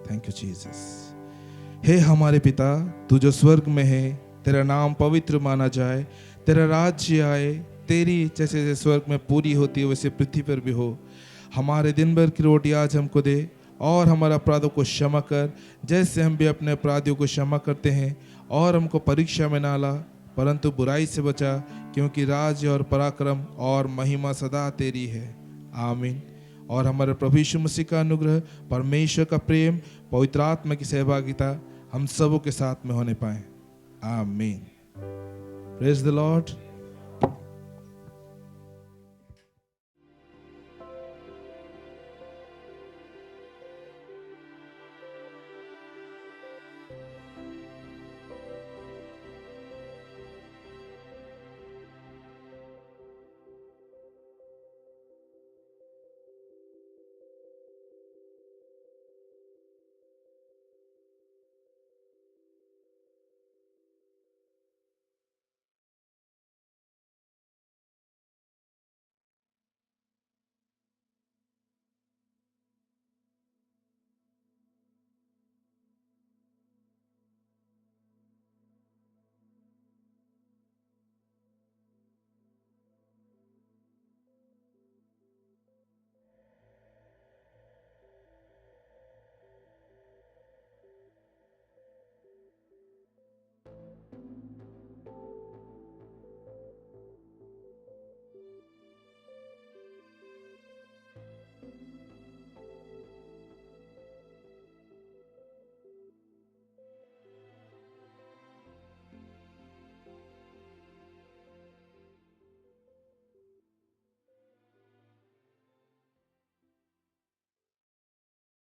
Thank you Jesus. हे हमारे पिता, तू जो स्वर्ग में है, तेरा नाम पवित्र माना जाए, तेरा राज्य आए, तेरी इच्छा जैसे स्वर्ग में पूरी होती है वैसे पृथ्वी पर भी हो। हमारे दिन भर की रोटी आज हमको दे, और हमारे अपराधों को क्षमा कर जैसे हम भी अपने अपराधियों को क्षमा करते हैं। और हमको परीक्षा में ना ला, परंतु बुराई से बचा, क्योंकि राज्य और पराक्रम और महिमा सदा तेरी है। आमीन। और हमारे प्रभु यीशु मसीह का अनुग्रह, परमेश्वर का प्रेम, पवित्र आत्मा की सहभागिता हम सबों के साथ में होने पाए। आमीन। Praise the Lord.